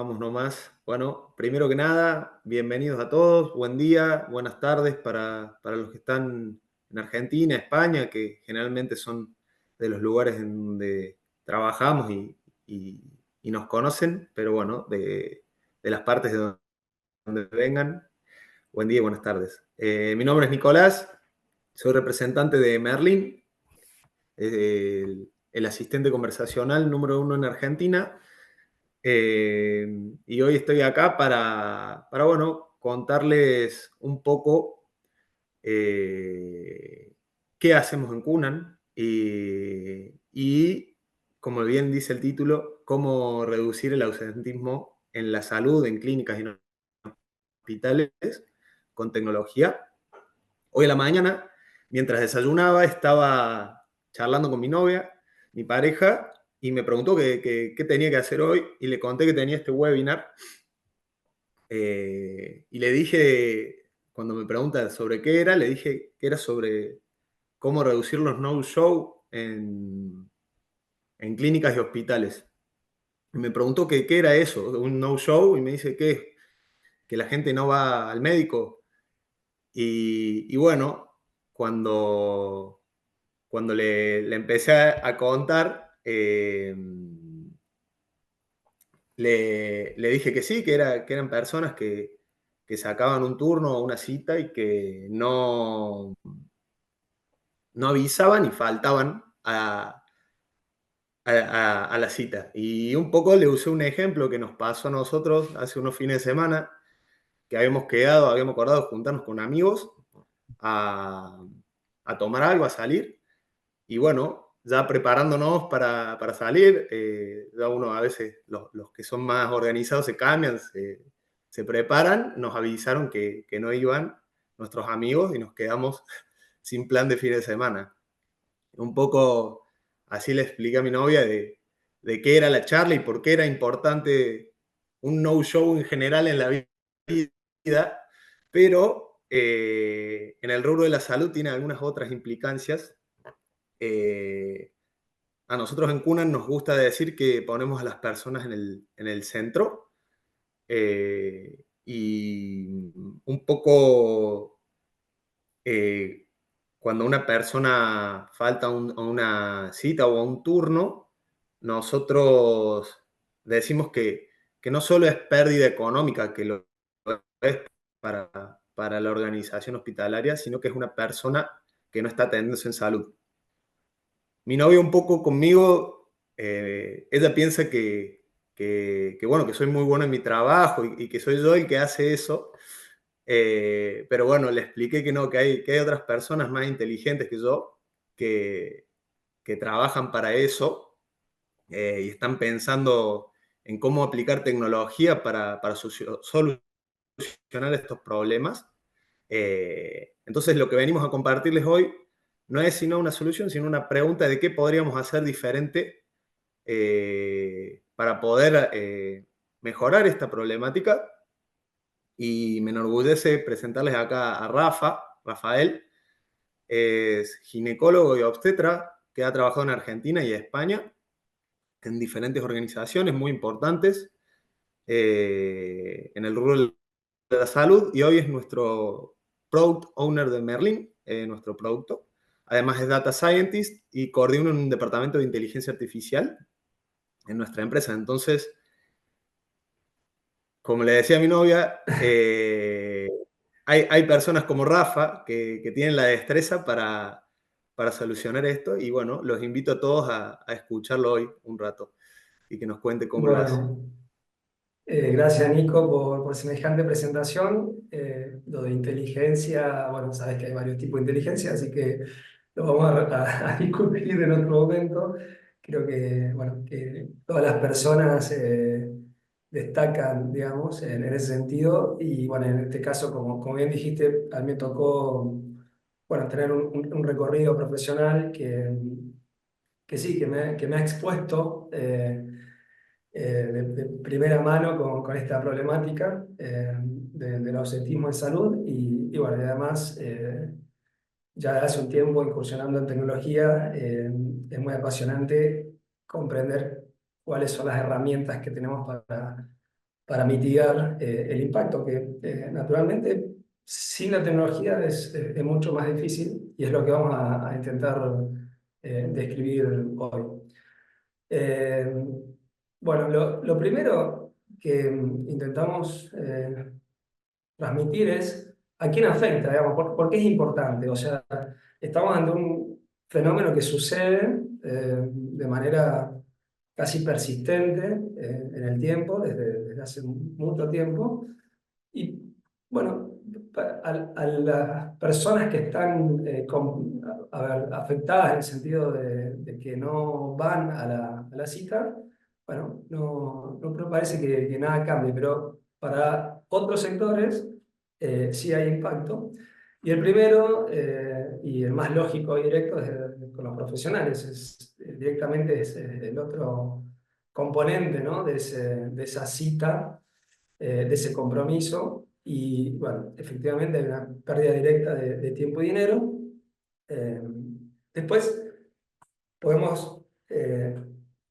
Vamos nomás. Bueno, primero que nada, bienvenidos a todos. Buen día, buenas tardes para los que están en Argentina, España, que generalmente son de los lugares en donde trabajamos y- y nos conocen, pero bueno, de las partes de donde vengan. Buen día y buenas tardes. Mi nombre es Nicolás, soy representante de Merlin, el asistente conversacional número uno en Argentina. Y hoy estoy acá bueno, contarles un poco qué hacemos en Cunan y, como bien dice el título, cómo reducir el ausentismo en la salud, en clínicas y en hospitales con tecnología. Hoy a la mañana, mientras desayunaba, estaba charlando con mi novia, mi pareja, y me preguntó qué tenía que hacer hoy, y le conté que tenía este webinar, y le dije, cuando me pregunta sobre qué era, le dije que era sobre cómo reducir los no-show en clínicas y hospitales. Y me preguntó qué era eso, un no-show, y me dice que la gente no va al médico. Y bueno, cuando cuando le empecé a contar, le dije que sí, que eran personas que sacaban un turno o una cita y que no avisaban y faltaban a la cita. Y un poco le usé un ejemplo que nos pasó a nosotros hace unos fines de semana, que habíamos acordado juntarnos con amigos a, a tomar algo, a salir. Y bueno, ya preparándonos para salir, ya uno a veces, los que son más organizados se cambian, se preparan, nos avisaron que no iban nuestros amigos y nos quedamos sin plan de fin de semana. Un poco así le expliqué a mi novia de qué era la charla y por qué era importante un no-show en general en la vida, pero en el rubro de la salud tiene algunas otras implicancias. eh, a nosotros en Cunan nos gusta decir que ponemos a las personas en el centro, y un poco cuando una persona falta a una cita o a un turno, nosotros decimos que no solo es pérdida económica, que lo es para la organización hospitalaria, sino que es una persona que no está atendiéndose en salud. Mi novia un poco conmigo, ella piensa bueno, que soy muy bueno en mi trabajo y que soy yo el que hace eso. Pero bueno, le expliqué que no, que hay otras personas más inteligentes que yo que, que trabajan para eso, y están pensando en cómo aplicar tecnología para solucionar estos problemas. Entonces, lo que venimos a compartirles hoy no es sino una solución, sino una pregunta de qué podríamos hacer diferente para poder mejorar esta problemática. Y me enorgullece presentarles acá a Rafael, es ginecólogo y obstetra que ha trabajado en Argentina y España en diferentes organizaciones muy importantes en el rubro de la salud, y hoy es nuestro Product Owner de Merlin, nuestro producto. Además es Data Scientist y coordina un departamento de inteligencia artificial en nuestra empresa. Entonces, como le decía a mi novia, hay personas como Rafa que tienen la destreza para solucionar esto, y bueno, los invito a todos a escucharlo hoy un rato y que nos cuente cómo lo hace. Bueno, gracias Nico por semejante presentación. Lo de inteligencia, bueno, sabes que hay varios tipos de inteligencia, así que lo vamos a discutir en otro momento. Creo que, bueno, que todas las personas destacan, digamos, en ese sentido. Y bueno, en este caso, como bien dijiste, a mí me tocó, bueno, tener un recorrido profesional que sí, que me ha expuesto. De primera mano con esta problemática del ausentismo en salud y bueno, y además ya hace un tiempo incursionando en tecnología, es muy apasionante comprender cuáles son las herramientas que tenemos para mitigar el impacto, que naturalmente sin la tecnología es mucho más difícil y es lo que vamos a intentar describir hoy. Eh, bueno, lo primero que intentamos transmitir es a quién afecta, digamos, por qué es importante. O sea, estamos ante un fenómeno que sucede de manera casi persistente en el tiempo, desde hace mucho tiempo. Y bueno, a las personas que están a ver, afectadas en el sentido de que no van a la cita, bueno, no parece que nada cambie, pero para otros sectores sí hay impacto. Y el primero, y el más lógico y directo, es con los profesionales. Directamente es el otro componente, ¿no? De esa cita, de ese compromiso. Y bueno, efectivamente hay una pérdida directa de tiempo y dinero. Eh, Después podemos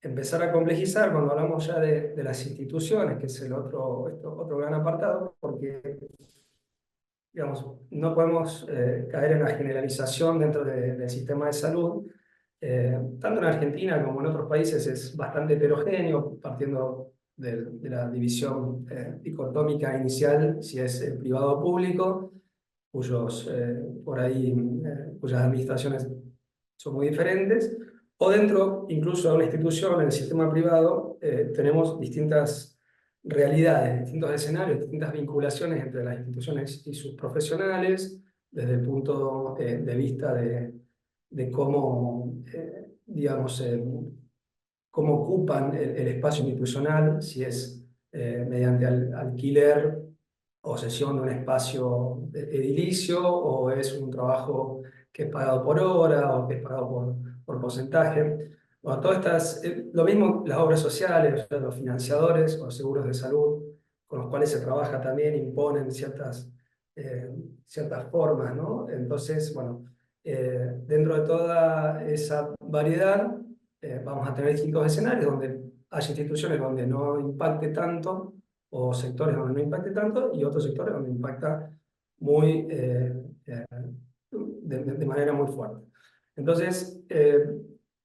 empezar a complejizar cuando hablamos ya de las instituciones, que es el otro gran apartado, porque digamos, no podemos caer en la generalización dentro del sistema de salud. Tanto en Argentina como en otros países es bastante heterogéneo, partiendo de la división dicotómica inicial, si es privado o público, por ahí, cuyas administraciones son muy diferentes, o dentro incluso de una institución, en el sistema privado, tenemos distintas realidades, distintos escenarios, distintas vinculaciones entre las instituciones y sus profesionales, desde el punto de vista de cómo, digamos, cómo ocupan el espacio institucional, si es mediante alquiler o cesión de un espacio edilicio, o es un trabajo que es pagado por hora o que es pagado por porcentaje. Bueno, todas estas, lo mismo las obras sociales, o sea, los financiadores o los seguros de salud, con los cuales se trabaja también, imponen eh, ciertas formas, ¿no? Entonces, bueno, dentro de toda esa variedad, vamos a tener distintos escenarios donde hay instituciones donde no impacte tanto, o sectores donde no impacte tanto, y otros sectores donde impacta muy, de manera muy fuerte. Entonces,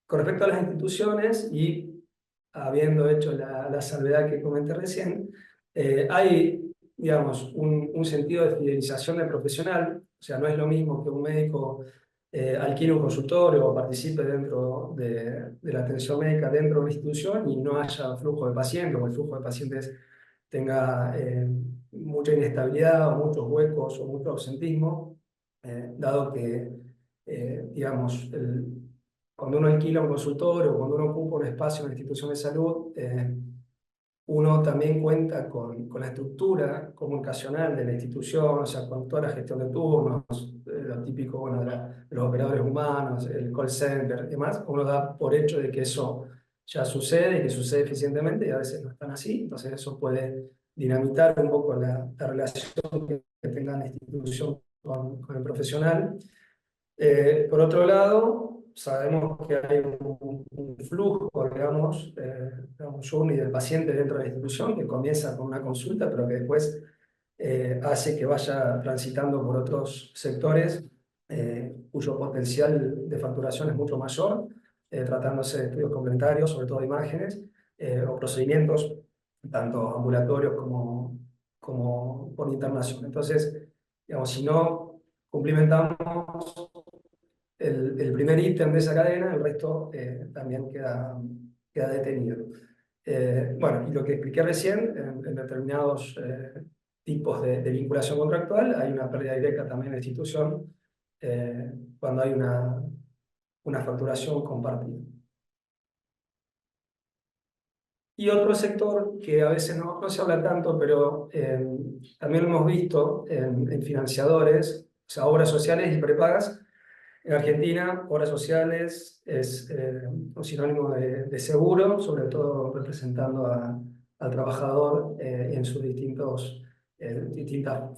con respecto a las instituciones, y habiendo hecho la salvedad que comenté recién, hay, digamos, un sentido de fidelización del profesional. O sea, no es lo mismo que un médico alquile un consultorio o participe dentro de la atención médica dentro de una institución y no haya flujo de pacientes, o el flujo de pacientes tenga mucha inestabilidad o muchos huecos o mucho ausentismo, dado que, digamos, cuando uno alquila un consultorio o cuando uno ocupa un espacio en una institución de salud, uno también cuenta con la estructura comunicacional de la institución, o sea, con toda la gestión de turnos, lo típico, bueno, de los operadores humanos, el call center y demás. Uno da por hecho de que eso ya sucede y que sucede eficientemente, y a veces no están así. Entonces eso puede dinamitar un poco la relación que tenga la institución con el profesional. Por otro lado, sabemos que hay un flujo, digamos, journey del paciente dentro de la institución, que comienza con una consulta, pero que después hace que vaya transitando por otros sectores cuyo potencial de facturación es mucho mayor, tratándose de estudios complementarios, sobre todo de imágenes, o procedimientos, tanto ambulatorios como por internación. Entonces, digamos, si no cumplimentamos el primer ítem de esa cadena, el resto también queda detenido. Bueno, y lo que expliqué recién, en determinados tipos de vinculación contractual, hay una pérdida directa también de la institución cuando hay una facturación compartida. Y otro sector que a veces no se habla tanto, pero también lo hemos visto en financiadores, o sea, obras sociales y prepagas. En Argentina, obras sociales es un sinónimo de seguro, sobre todo representando al trabajador en sus distintas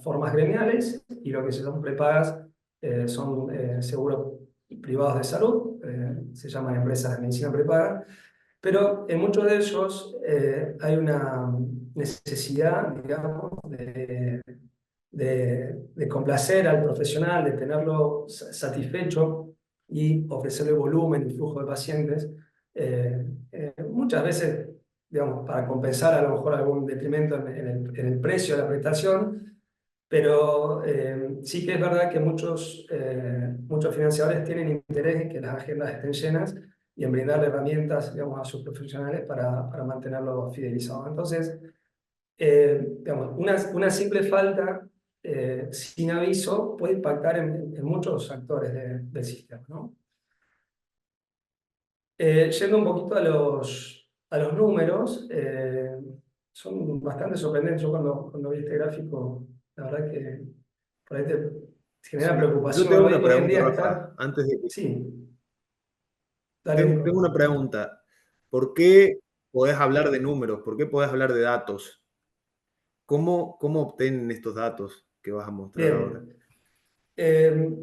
formas gremiales, y lo que se son prepagas son seguros privados de salud, se llaman empresas de medicina prepaga. Pero en muchos de ellos hay una necesidad, digamos, de complacer al profesional, de tenerlo satisfecho y ofrecerle volumen y flujo de pacientes. Muchas veces, digamos, para compensar a lo mejor algún detrimento en el precio de la prestación, pero sí que es verdad que muchos financiadores tienen interés en que las agendas estén llenas y en brindarle herramientas, digamos, a sus profesionales para mantenerlos fidelizados. Entonces, digamos, una simple falta sin aviso puede impactar en muchos actores del sistema, ¿no? Yendo un poquito a los números, son bastante sorprendentes. Yo cuando vi este gráfico, la verdad que por ahí te genera Sí. Yo te preocupación. hago Hoy, una hoy en pregunta, día Rafa, está... antes de que... Sí, dale, Tengo Nico. una pregunta. ¿Por qué podés hablar de números? ¿Por qué podés hablar de datos? ¿Cómo obtienen estos datos que vas a mostrar ahora? Bien.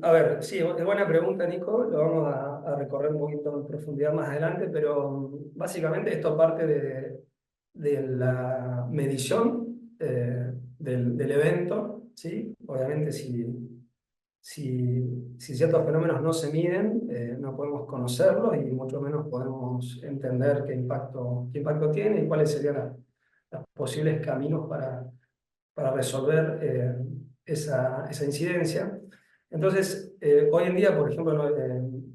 A ver, sí, es buena pregunta, Nico. Lo vamos a recorrer un poquito en profundidad más adelante, pero básicamente esto parte de la medición del evento, ¿sí? Obviamente, si ciertos fenómenos no se miden, no podemos conocerlos y mucho menos podemos entender qué impacto tiene y cuáles serían los posibles caminos para resolver esa incidencia. Entonces, hoy en día, por ejemplo,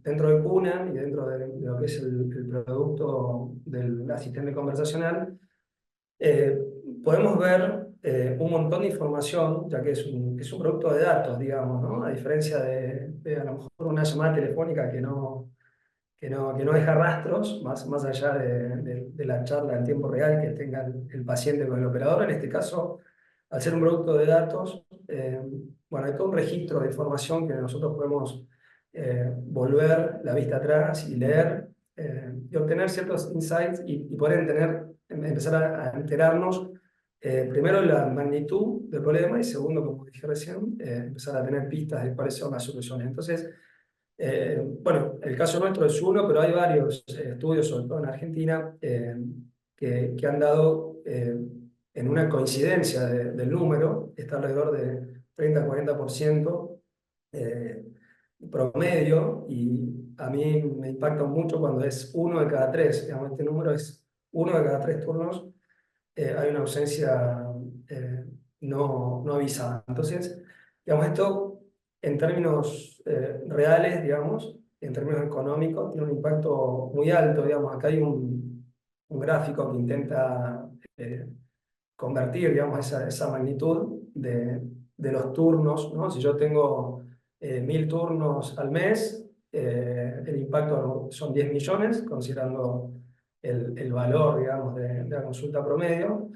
dentro de CUNA y dentro de lo que es el producto del asistente conversacional, eh, podemos ver un montón de información, ya que es un producto de datos, digamos, ¿no? A diferencia de a lo mejor una llamada telefónica que no deja rastros, más allá de la charla en tiempo real que tenga el paciente con el operador. En este caso, al ser un producto de datos, bueno, hay todo un registro de información que nosotros podemos volver la vista atrás y leer y obtener ciertos insights y poder empezar a enterarnos, primero, de la magnitud del problema y segundo, como dije recién, empezar a tener pistas de cuáles son las soluciones. Entonces, bueno, el caso nuestro es uno, pero hay varios estudios, sobre todo en Argentina, que han dado en una coincidencia del número, está alrededor de 30-40% eh, promedio, y a mí me impacta mucho cuando es uno de cada tres. Digamos, este número es uno de cada tres turnos, hay una ausencia eh, no avisada. Entonces, digamos, esto en términos reales, digamos, en términos económicos, tiene un impacto muy alto. Digamos, acá hay un gráfico que intenta convertir, digamos, esa magnitud de los turnos, ¿no? Si yo tengo 1000 turnos al mes, el impacto son 10 millones, considerando el valor, digamos, de la consulta promedio.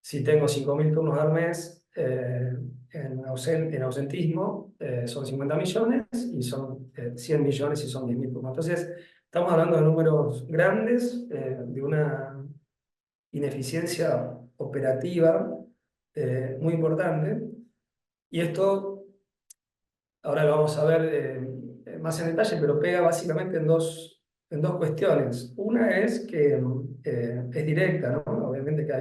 Si tengo 5000 turnos al mes en ausentismo, son 50 millones y son 100 millones si son 10.000 turnos. Entonces, estamos hablando de números grandes, de una ineficiencia operativa muy importante. Y esto, ahora lo vamos a ver más en detalle, pero pega básicamente en dos cuestiones. Una es que es directa, ¿no? Obviamente que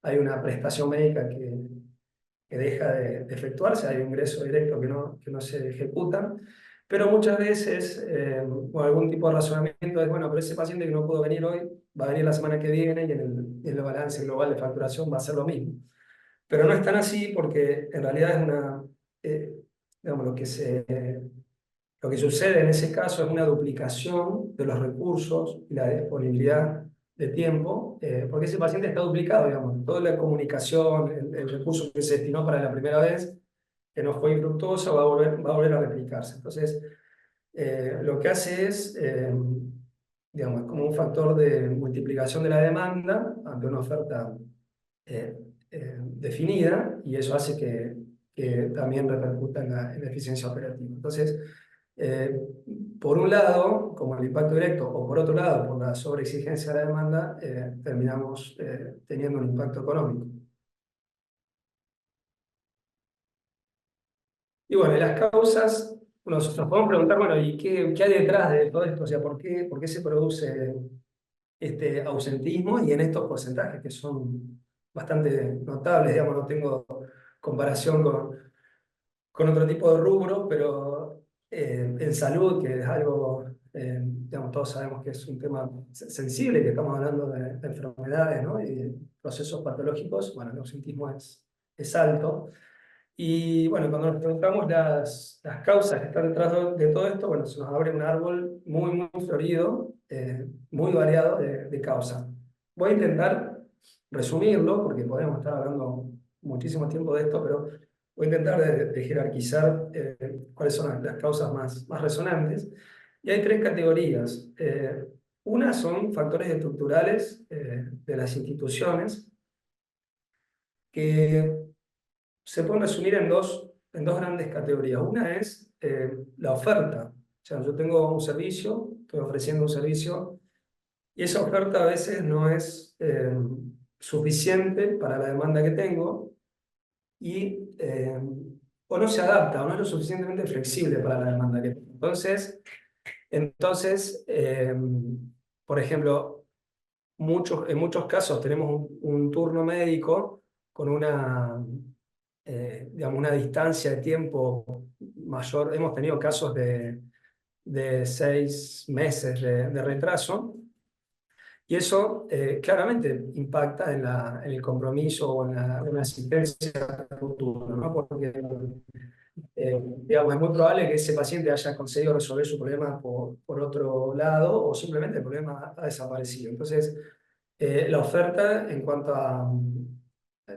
hay una prestación médica que deja de efectuarse, hay un ingreso directo que no se ejecuta, pero muchas veces, con algún tipo de razonamiento es, bueno, pero ese paciente que no pudo venir hoy, va a venir la semana que viene y en el balance global de facturación va a ser lo mismo. Pero no es tan así porque en realidad es eh, digamos, lo que sucede en ese caso es una duplicación de los recursos y la disponibilidad de tiempo, porque ese paciente está duplicado, digamos, toda la comunicación, el recurso que se destinó para la primera vez, que no fue infructuoso, va a volver a replicarse. Entonces, lo que hace es, digamos, como un factor de multiplicación de la demanda ante una oferta eh, definida, y eso hace que también repercuta en la eficiencia operativa. Entonces, eh, por un lado, como el impacto directo, o por otro lado, por la sobreexigencia de la demanda, terminamos teniendo un impacto económico. Y bueno, y las causas, nos podemos preguntar, bueno, ¿y qué hay detrás de todo esto? O sea, por qué se produce este ausentismo y en estos porcentajes que son bastante notables, digamos, no tengo comparación con otro tipo de rubro, pero en salud, que es algo, digamos, todos sabemos que es un tema sensible, que estamos hablando de enfermedades, ¿no? Y de procesos patológicos, bueno, el ausentismo es alto. Y bueno, cuando nos preguntamos las causas que están detrás de todo esto, bueno, se nos abre un árbol muy, muy florido, muy variado de causas. Voy a intentar resumirlo, porque podemos estar hablando muchísimo tiempo de esto, pero voy a intentar de jerarquizar cuáles son las causas más resonantes. Y hay tres categorías. Una son factores estructurales de las instituciones, que se pueden resumir en dos grandes categorías. Una es la oferta. O sea, yo tengo un servicio, estoy ofreciendo un servicio, y esa oferta a veces no es suficiente para la demanda que tengo, y, o no se adapta, o no es lo suficientemente flexible para la demanda que tengo. Entonces por ejemplo, en muchos casos tenemos un turno médico con digamos, una distancia de tiempo mayor. Hemos tenido casos de 6 meses de retraso, y eso claramente impacta en el compromiso o en la asistencia futura, ¿no? Porque digamos, es muy probable que ese paciente haya conseguido resolver su problema por otro lado, o simplemente el problema ha desaparecido. Entonces, la oferta en cuanto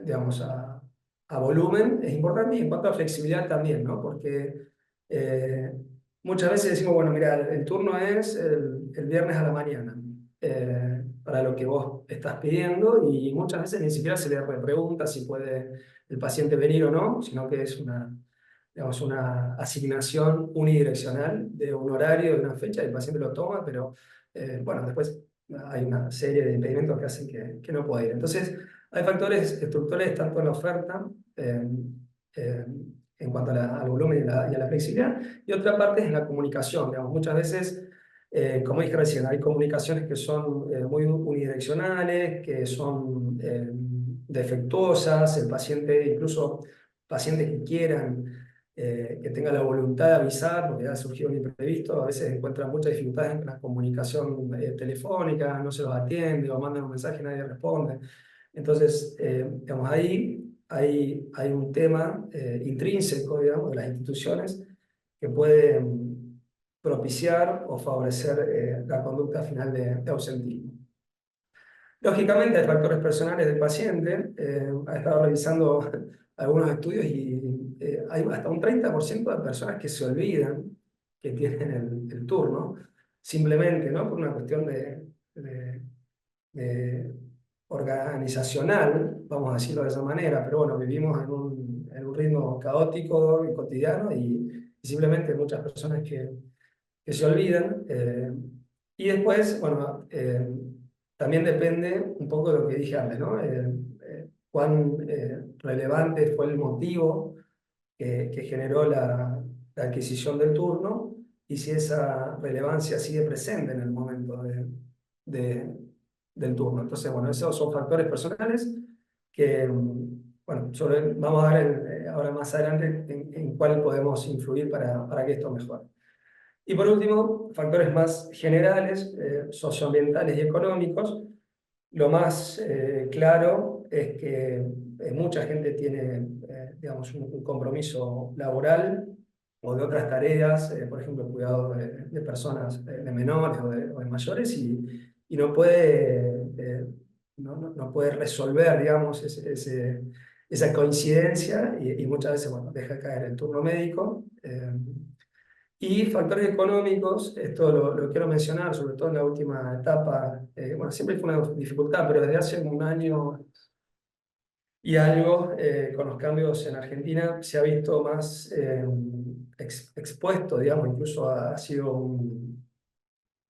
digamos, a volumen es importante, y en cuanto a flexibilidad también, ¿no? Porque eh, muchas veces decimos, bueno, mira, el turno es el viernes a la mañana, para lo que vos estás pidiendo, y muchas veces ni siquiera se le pregunta si puede el paciente venir o no, sino que es digamos, una asignación unidireccional de un horario, de una fecha, y el paciente lo toma, pero bueno, después hay una serie de impedimentos que hacen que no pueda ir. Entonces, hay factores estructurales tanto en la oferta, eh, eh, en cuanto al volumen y a la flexibilidad, y otra parte es en la comunicación. Digamos, muchas veces, como dije recién, hay comunicaciones que son muy unidireccionales, que son defectuosas. El paciente, incluso pacientes que quieran, que tengan la voluntad de avisar porque ha surgido un imprevisto, a veces encuentran muchas dificultades en la comunicación telefónica, no se los atiende o mandan un mensaje y nadie responde. Entonces, digamos, ahí hay un tema intrínseco, digamos, de las instituciones, que puede propiciar o favorecer la conducta final de ausentismo. Lógicamente, hay factores personales del paciente. Ha estado revisando algunos estudios, y hay hasta un 30% de personas que se olvidan que tienen el turno, simplemente, ¿no? Por una cuestión de- de organizacional, vamos a decirlo de esa manera, pero bueno, vivimos en un ritmo caótico y cotidiano, y simplemente muchas personas que se olvidan. Y después, bueno, también depende un poco de lo que dije antes, ¿no? Cuán relevante fue el motivo que generó la adquisición del turno, y si esa relevancia sigue presente en el momento de- del turno. Entonces, bueno, esos son factores personales que, bueno, vamos a ver ahora más adelante en cuál podemos influir para que esto mejore. Y por último, factores más generales, socioambientales y económicos. Lo más claro es que mucha gente tiene, digamos, un compromiso laboral o de otras tareas, por ejemplo, el cuidado de personas, de menores o de mayores, y no puede, no puede resolver, digamos, esa coincidencia, y muchas veces, bueno, deja caer el turno médico. Y factores económicos, esto lo quiero mencionar, sobre todo en la última etapa. Bueno, siempre fue una dificultad, pero desde hace un año y algo, con los cambios en Argentina, se ha visto más expuesto, digamos, incluso ha sido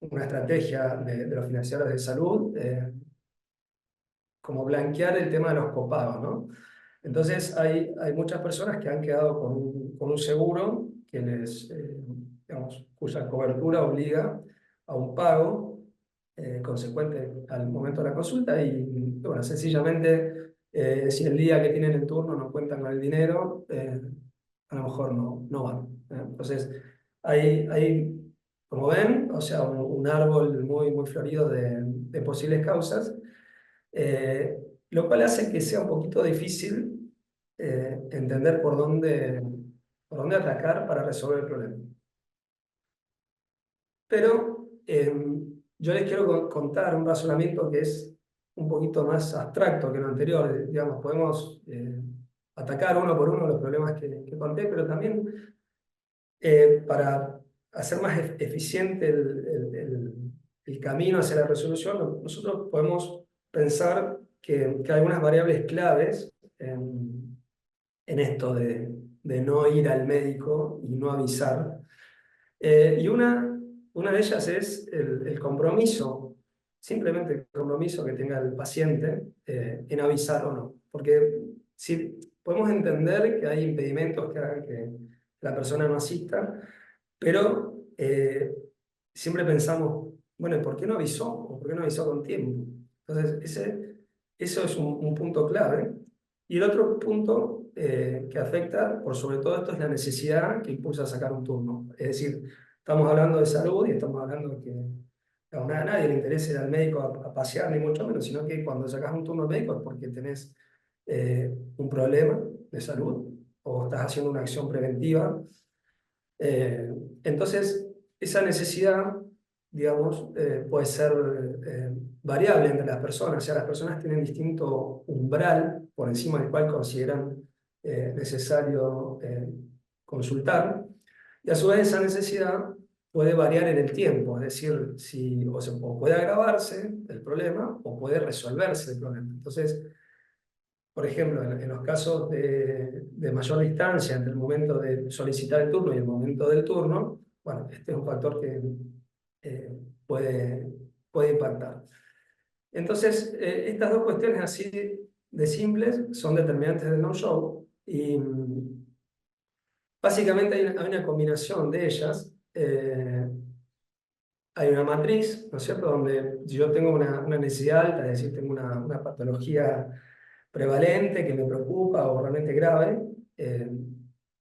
una estrategia de los financieros de salud, como blanquear el tema de los copagos, ¿no? Entonces, hay muchas personas que han quedado con un seguro digamos, cuya cobertura obliga a un pago, consecuente al momento de la consulta y, bueno, sencillamente, si el día que tienen el turno no cuentan con el dinero, a lo mejor no van. Entonces, hay, como ven, o sea, un árbol muy florido de posibles causas, eh, lo cual hace que sea un poquito difícil entender por dónde atacar para resolver el problema. Pero yo les quiero contar un razonamiento que es un poquito más abstracto que lo anterior. Digamos, podemos atacar uno por uno los problemas que conté, pero también para hacer más eficiente el camino hacia la resolución, nosotros podemos pensar que hay algunas variables claves en esto de no ir al médico y no avisar. Y una de ellas es el compromiso, simplemente el compromiso que tenga el paciente en avisar o no. Porque si podemos entender que hay impedimentos que hagan que la persona no asista, pero siempre pensamos, bueno, ¿y por qué no avisó? ¿O por qué no avisó con tiempo? Entonces, eso es un punto clave. Y el otro punto que afecta, por sobre todo esto, es la necesidad que impulsa a sacar un turno. Es decir, estamos hablando de salud y estamos hablando de que a nadie le interesa ir al médico a pasear, ni mucho menos, sino que cuando sacas un turno al médico es porque tenés un problema de salud o estás haciendo una acción preventiva. Eh, entonces, esa necesidad, digamos, puede ser variable entre las personas. O sea, las personas tienen distinto umbral por encima del cual consideran necesario consultar. Y a su vez esa necesidad puede variar en el tiempo, es decir, si, o puede agravarse el problema o puede resolverse el problema. Entonces, por ejemplo, en los casos de mayor distancia entre el momento de solicitar el turno y el momento del turno, bueno, este es un factor que eh, puede impactar. Entonces, estas dos cuestiones así de simples son determinantes del no-show y básicamente hay una combinación de ellas. Hay una matriz, ¿no es cierto?, donde si yo tengo una necesidad alta, es decir, tengo una patología prevalente que me preocupa o realmente grave,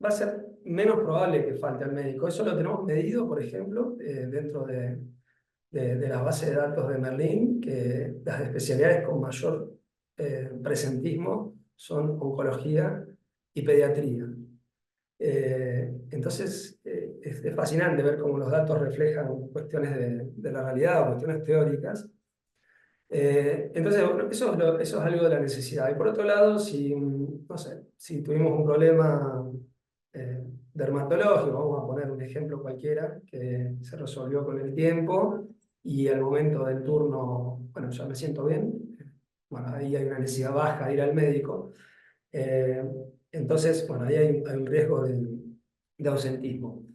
va a ser menos probable que falte al médico. Eso lo tenemos medido, por ejemplo, dentro de las bases de datos de Merlin, que las especialidades con mayor presentismo son oncología y pediatría. Entonces, es fascinante ver cómo los datos reflejan cuestiones de la realidad o cuestiones teóricas. Entonces, bueno, eso es algo de la necesidad. Y por otro lado, si, no sé, si tuvimos un problema dermatológico, vamos a poner un ejemplo cualquiera, que se resolvió con el tiempo y al momento del turno, bueno, ya me siento bien, bueno, ahí hay una necesidad baja de ir al médico. Eh, entonces, bueno, ahí hay un riesgo de ausentismo.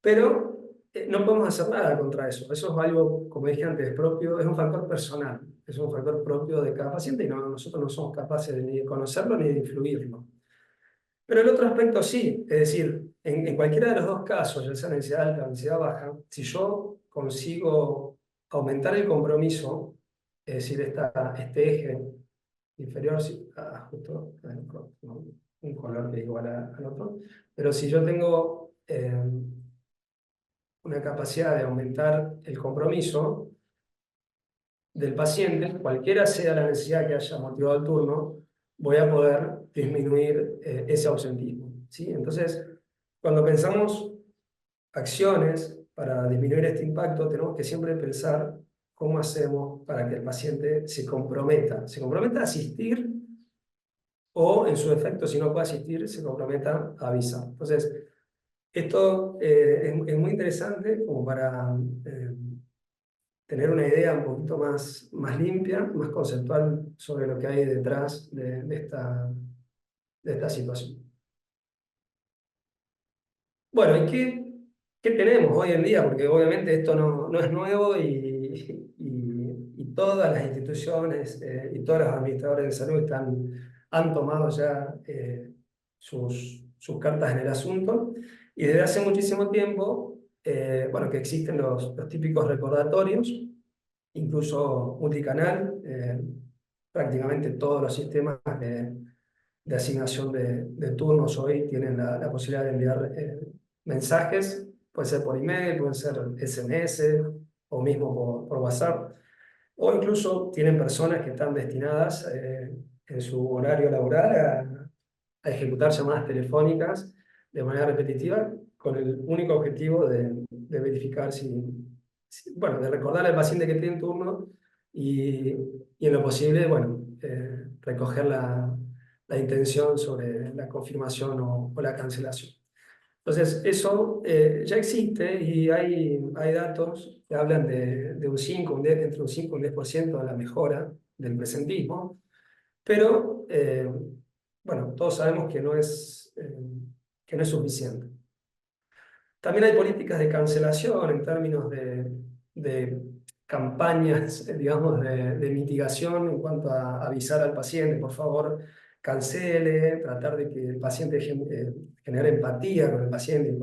Pero no podemos hacer nada contra eso. Eso es algo, como dije antes, propio, es un factor personal, es un factor propio de cada paciente y nosotros no somos capaces ni de conocerlo ni de influirlo. Pero el otro aspecto sí, es decir, en cualquiera de los dos casos, ya sea necesidad alta o necesidad baja, si yo consigo aumentar el compromiso, es decir, este eje inferior, justo, no, un color que es igual al otro, pero si yo tengo una capacidad de aumentar el compromiso del paciente, cualquiera sea la necesidad que haya motivado el turno, voy a poder disminuir ese ausentismo, ¿sí? Entonces, cuando pensamos acciones para disminuir este impacto, tenemos que siempre pensar cómo hacemos para que el paciente se comprometa a asistir o, en su defecto, si no puede asistir, se comprometa a avisar. Entonces, esto es muy interesante como para tener una idea un poquito más limpia, más conceptual sobre lo que hay detrás de esta situación. Bueno, ¿y qué tenemos hoy en día? Porque obviamente esto no es nuevo y todas las instituciones y todos los administradores de salud han tomado ya sus cartas en el asunto. Y desde hace muchísimo tiempo, bueno, que existen los típicos recordatorios incluso multicanal. Prácticamente todos los sistemas de asignación de turnos hoy tienen la posibilidad de enviar mensajes, puede ser por email, puede ser SMS o mismo por WhatsApp, o incluso tienen personas que están destinadas en su horario laboral a ejecutar llamadas telefónicas de manera repetitiva con el único objetivo de verificar bueno, de recordar al paciente que tiene turno y en lo posible, bueno, recoger la intención sobre la confirmación o la cancelación. Entonces, eso ya existe y hay datos que hablan de un 5, entre un 5 y un 10% de la mejora del presentismo, pero bueno, todos sabemos que no es suficiente. También hay políticas de cancelación en términos de campañas, digamos, de mitigación en cuanto a avisar al paciente, por favor, cancele, tratar de que el paciente genere empatía con el paciente y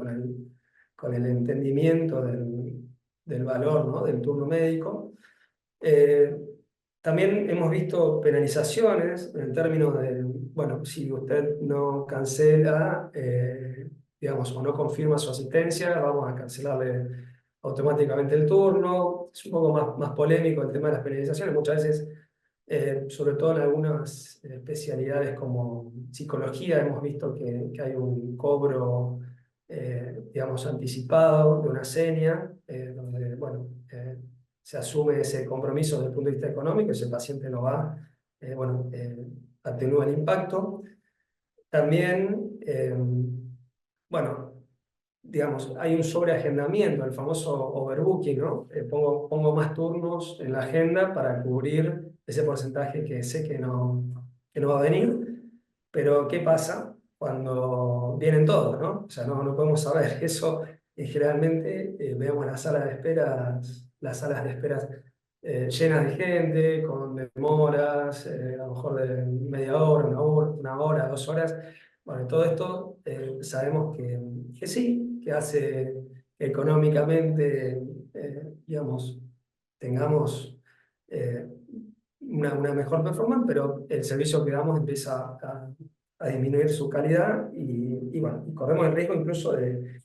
con el entendimiento del valor, ¿no?, del turno médico. Eh, También hemos visto penalizaciones en términos de, bueno, si usted no cancela, digamos, o no confirma su asistencia, vamos a cancelarle automáticamente el turno. Es un poco más polémico el tema de las penalizaciones. Muchas veces, sobre todo en algunas especialidades como psicología, hemos visto que hay un cobro, digamos, anticipado de una seña, donde, bueno, se asume ese compromiso desde el punto de vista económico, ese paciente no va, bueno, atenúa el impacto. También, bueno, digamos, hay un sobreagendamiento, el famoso overbooking, ¿no? Pongo más turnos en la agenda para cubrir ese porcentaje que sé que no va a venir, pero ¿qué pasa cuando vienen todos, ¿no? O sea, no podemos saber eso. Generalmente vemos las salas de espera llenas de gente, con demoras, a lo mejor de media hora, una hora, 2 horas. Bueno, todo esto sabemos que sí, que hace económicamente, digamos, tengamos eh, una mejor performance, pero el servicio que damos empieza a disminuir su calidad y, bueno, y corremos el riesgo incluso de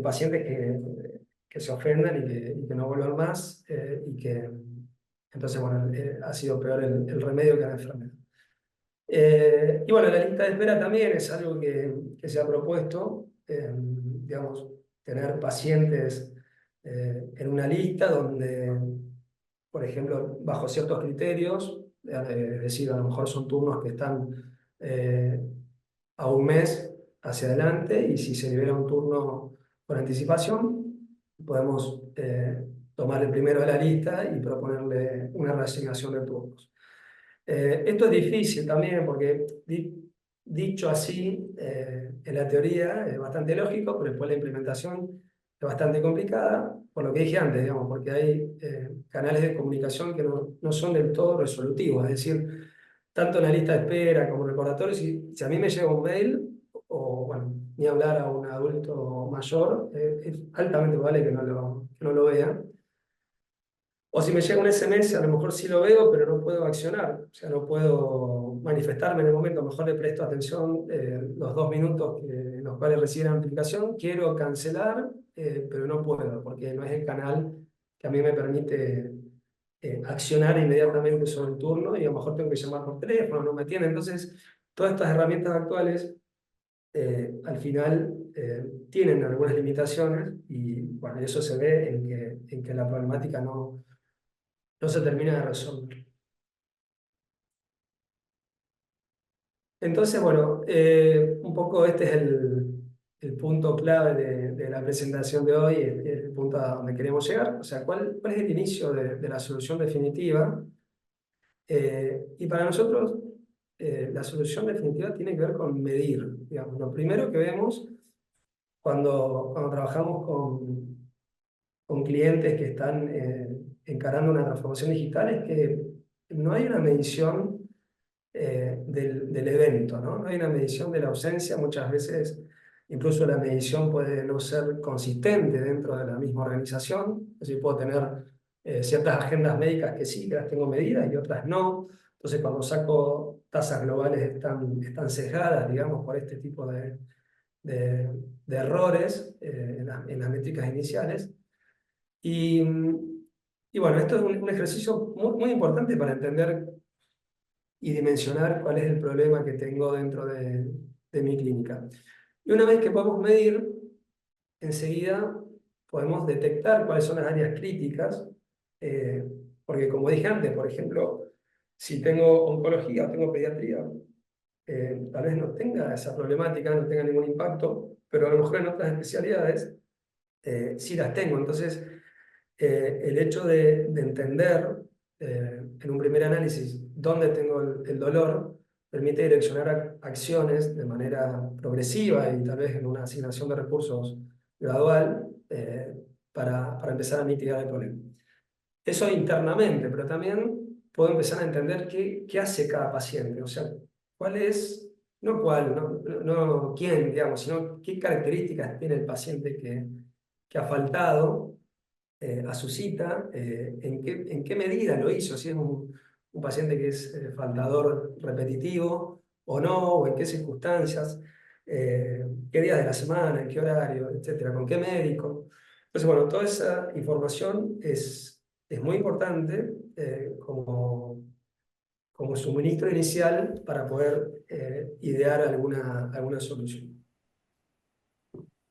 pacientes que se ofendan y que no vuelvan más y que entonces, bueno, ha sido peor el remedio que la enfermedad. Y bueno, la lista de espera también es algo que se ha propuesto, digamos, tener pacientes en una lista donde, por ejemplo, bajo ciertos criterios, es decir, a lo mejor son turnos que están a un mes hacia adelante y si se libera un turno con anticipación, podemos tomar el primero de la lista y proponerle una reasignación de turnos. Esto es difícil también porque dicho así, en la teoría es bastante lógico, pero después la implementación es bastante complicada, por lo que dije antes, digamos, porque hay canales de comunicación que no son del todo resolutivos, es decir, tanto en la lista de espera como en recordatorios, si a mí me llega un mail, o bueno, ni hablar a un adulto mayor, es altamente probable que no lo vea. O si me llega un SMS, a lo mejor sí lo veo, pero no puedo accionar. O sea, no puedo manifestarme en el momento. A lo mejor le presto atención los 2 minutos en los cuales recibe la notificación. Quiero cancelar, pero no puedo, porque no es el canal que a mí me permite accionar inmediatamente sobre el turno y a lo mejor tengo que llamar por teléfono, no me atiende. Entonces, todas estas herramientas actuales al final tienen algunas limitaciones y bueno, eso se ve en que la problemática no se termina de resolver. Entonces, bueno, un poco este es el punto clave de la presentación de hoy, el punto a donde queremos llegar. O sea, ¿cuál es el inicio de la solución definitiva? Y para nosotros, la solución definitiva tiene que ver con medir. Digamos. Lo primero que vemos cuando trabajamos con clientes que están encarando una transformación digital es que no hay una medición del evento, ¿no? No hay una medición de la ausencia, muchas veces incluso la medición puede no ser consistente dentro de la misma organización, es decir, puedo tener ciertas agendas médicas que sí, que las tengo medidas y otras no. Entonces, cuando saco tasas globales están sesgadas, digamos, por este tipo de, de errores en las métricas iniciales. Y, y bueno, esto es un ejercicio muy importante para entender y dimensionar cuál es el problema que tengo dentro de mi clínica. Y una vez que podemos medir, enseguida podemos detectar cuáles son las áreas críticas, eh, porque como dije antes, por ejemplo, si tengo oncología o tengo pediatría, tal vez no tenga esa problemática, no tenga ningún impacto, pero a lo mejor en otras especialidades sí las tengo. Entonces, el hecho de entender en un primer análisis dónde tengo el dolor permite direccionar acciones de manera progresiva y tal vez en una asignación de recursos gradual para empezar a mitigar el problema. Eso internamente, pero también puedo empezar a entender qué hace cada paciente, o sea, cuál es, no cuál, no quién, digamos, sino qué características tiene el paciente que ha faltado a su cita, en qué medida lo hizo, si es un paciente que es faltador repetitivo o no, o en qué circunstancias, qué días de la semana, en qué horario, etcétera, con qué médico. Entonces, bueno, toda esa información es muy importante como suministro inicial para poder idear alguna solución.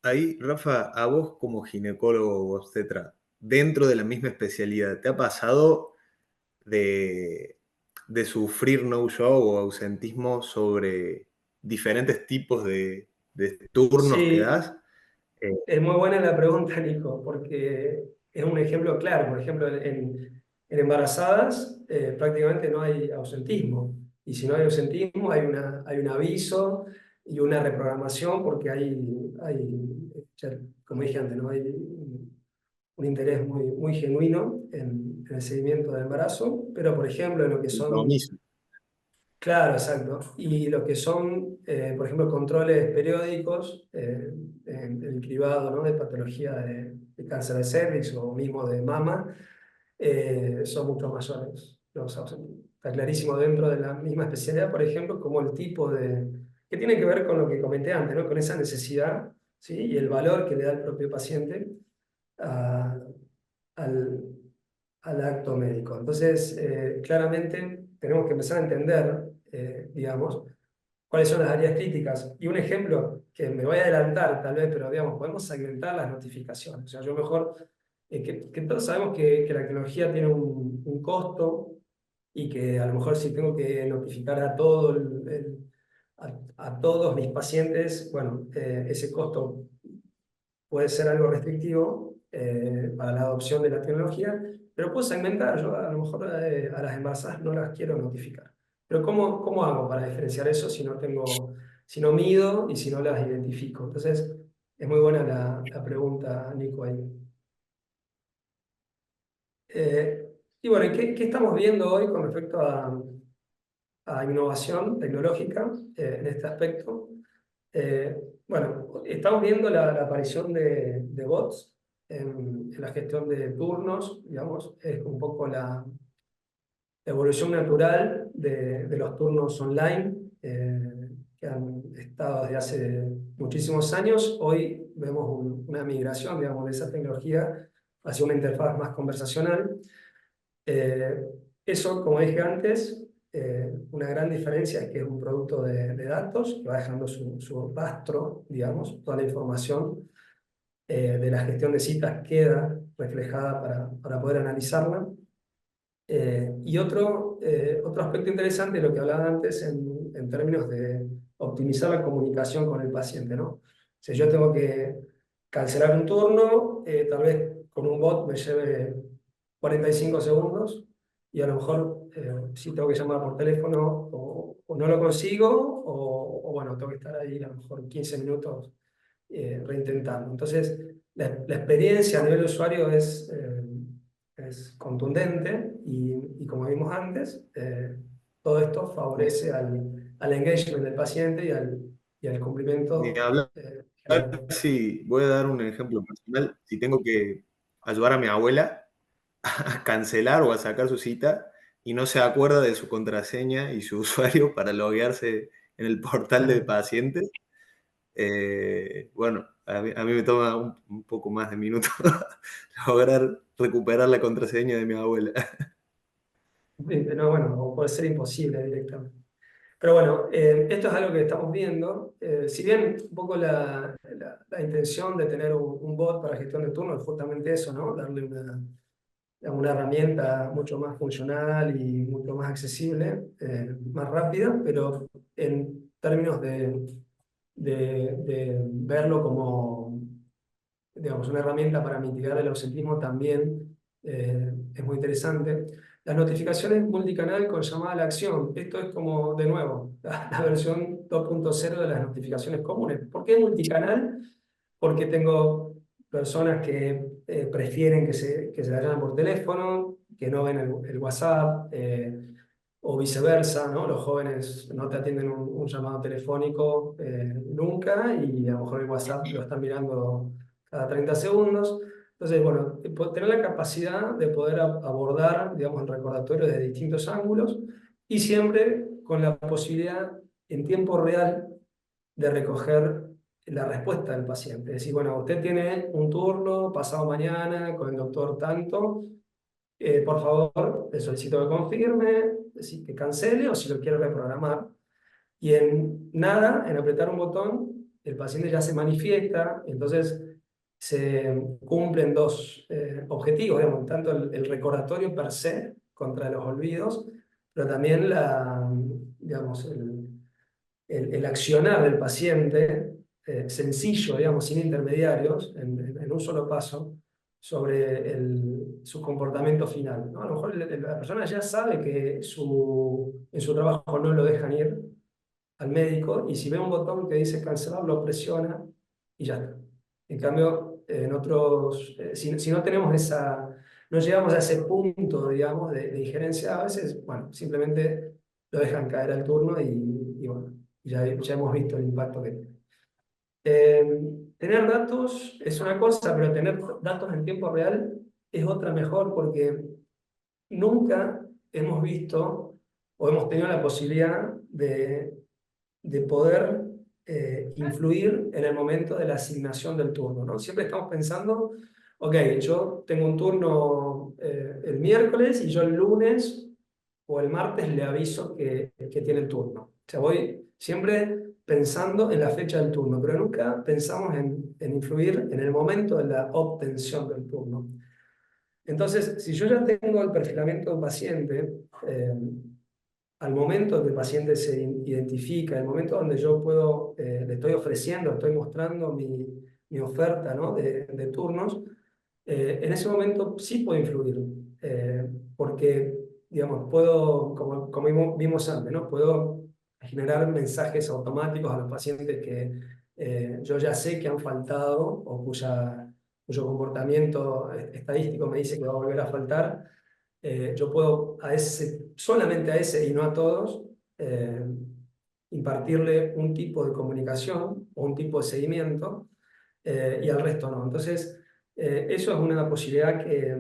Ahí, Rafa, a vos como ginecólogo o obstetra, dentro de la misma especialidad, ¿te ha pasado de, de sufrir no-show o ausentismo sobre diferentes tipos de turnos que Sí, das? Eh, es muy buena la pregunta, Nico, porque es un ejemplo claro. Por ejemplo, en embarazadas prácticamente no hay ausentismo. Y si no hay ausentismo, hay un aviso y una reprogramación porque ya, como dije antes, ¿no? Hay un interés muy genuino en el seguimiento del embarazo. Pero, por ejemplo, en lo que son. compromiso. Claro, exacto. Y lo que son, por ejemplo, controles periódicos en el cribado, ¿no? De patología de cáncer de cervix o mismo de mama, son mucho mayores los ausentes. Está clarísimo dentro de la misma especialidad, por ejemplo, como el tipo que tiene que ver con lo que comenté antes, ¿no? Con esa necesidad, ¿sí? Y el valor que le da el propio paciente a- al, al acto médico. Entonces, claramente tenemos que empezar a entender, digamos, cuáles son las áreas críticas. Y un ejemplo que me voy a adelantar tal vez, pero digamos, podemos segmentar las notificaciones. O sea, yo mejor, que todos sabemos que la tecnología tiene un costo y que a lo mejor si tengo que notificar a a todos mis pacientes, bueno, ese costo puede ser algo restrictivo para la adopción de la tecnología, pero puedo segmentar. Yo a lo mejor a las embarazadas no las quiero notificar. Pero ¿cómo hago para diferenciar eso si no mido y si no las identifico? Entonces, es muy buena la pregunta, Nico, ahí. Y bueno, ¿qué estamos viendo hoy con respecto a innovación tecnológica en este aspecto? Eh, bueno, estamos viendo la aparición de bots en la gestión de turnos, digamos, es un poco la evolución natural de los turnos online que han estado desde hace muchísimos años. Hoy vemos una migración, digamos, de esa tecnología hacia una interfaz más conversacional. Eh, Eso, como dije antes, una gran diferencia es que es un producto de datos que va dejando su rastro, digamos, toda la información de la gestión de citas queda reflejada para poder analizarla. Y otro aspecto interesante es lo que hablaba antes en términos de optimizar la comunicación con el paciente, ¿no? Si yo tengo que cancelar un turno, tal vez con un bot me lleve 45 segundos y a lo mejor si tengo que llamar por teléfono o no lo consigo o bueno, tengo que estar ahí a lo mejor 15 minutos reintentando. Entonces, la experiencia a nivel de usuario es contundente y como vimos antes, todo esto favorece al engagement del paciente y al Ni cumplimiento hablar general. si voy a dar un ejemplo personal. Si tengo que ayudar a mi abuela, a cancelar o a sacar su cita y no se acuerda de su contraseña y su usuario para loguearse en el portal de pacientes. Bueno, a mí me toma un poco más de minutos lograr recuperar la contraseña de mi abuela. No, bueno, o puede ser imposible directamente. Pero bueno, esto es algo que estamos viendo. Si bien un poco la intención de tener un bot para gestión de turnos es justamente eso, ¿no? Darle una herramienta mucho más funcional y mucho más accesible, más rápida, pero en términos de verlo como, digamos, una herramienta para mitigar el ausentismo también es muy interesante. Las notificaciones multicanal con llamada a la acción. Esto es como, de nuevo, la versión 2.0 de las notificaciones comunes. ¿Por qué multicanal? Porque tengo personas que prefieren que se la llamen por teléfono, que no ven el WhatsApp, o viceversa, ¿no? Los jóvenes no te atienden un llamado telefónico nunca y a lo mejor el WhatsApp lo están mirando cada 30 segundos. Entonces, bueno, tener la capacidad de poder abordar, digamos, el recordatorio desde distintos ángulos y siempre con la posibilidad en tiempo real de recoger la respuesta del paciente. Es decir, bueno, usted tiene un turno pasado mañana con el doctor tanto, por favor, le solicito que confirme, decir que cancele o si lo quiere reprogramar. Y en nada, en apretar un botón, el paciente ya se manifiesta, entonces se cumplen dos objetivos, digamos, tanto el recordatorio per se contra los olvidos, pero también digamos, el accionar del paciente, sencillo, digamos, sin intermediarios, en un solo paso, sobre su comportamiento final, ¿no? A lo mejor la persona ya sabe que en su trabajo no lo dejan ir al médico y si ve un botón que dice cancelar, lo presiona y ya está. En cambio, en otros, si no tenemos no llegamos a ese punto, digamos, de injerencia, a veces, bueno, simplemente lo dejan caer al turno y bueno, ya hemos visto el impacto que tiene. Tener datos es una cosa, pero tener datos en tiempo real es otra mejor porque nunca hemos visto o hemos tenido la posibilidad de poder influir en el momento de la asignación del turno, ¿no? Siempre estamos pensando, ok, yo tengo un turno el miércoles y yo el lunes o el martes le aviso que tiene el turno. O sea, voy siempre pensando en la fecha del turno, pero nunca pensamos en influir en el momento de la obtención del turno. Entonces, si yo ya tengo el perfilamiento del paciente, al momento que el paciente se identifica, el momento donde yo puedo, le estoy ofreciendo, estoy mostrando mi oferta, ¿no? de turnos, en ese momento sí puedo influir, porque, digamos, puedo, como vimos antes, ¿no? Puedo generar mensajes automáticos a los pacientes que yo ya sé que han faltado o cuyo comportamiento estadístico me dice que va a volver a faltar. Yo puedo solamente a ese y no a todos, eh, impartirle un tipo de comunicación o un tipo de seguimiento y al resto no. Entonces, eso es una posibilidad que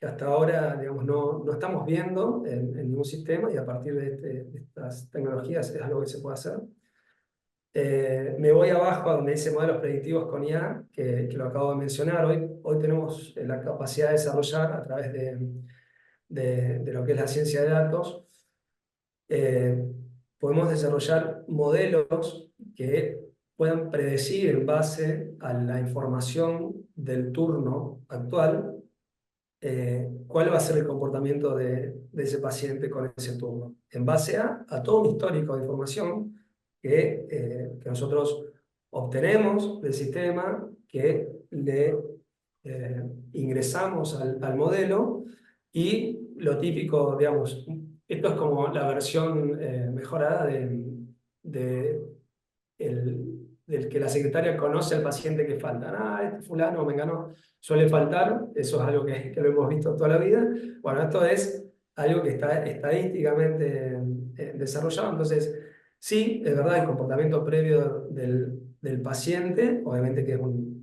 hasta ahora, digamos, no estamos viendo en ningún sistema y a partir de estas tecnologías es algo que se puede hacer. Me voy abajo a donde dice modelos predictivos con IA, que lo acabo de mencionar. Hoy tenemos la capacidad de desarrollar a través de lo que es la ciencia de datos, eh, podemos desarrollar modelos que puedan predecir en base a la información del turno actual cuál va a ser el comportamiento de ese paciente con ese turno, en base a todo un histórico de información que nosotros obtenemos del sistema, que le ingresamos al modelo y lo típico, digamos, esto es como la versión mejorada del que la secretaria conoce al paciente que falta. Ah, este fulano me ganó, suele faltar, eso es algo que lo hemos visto toda la vida. Bueno, esto es algo que está estadísticamente desarrollado, entonces sí, es verdad, el comportamiento previo del paciente, obviamente que es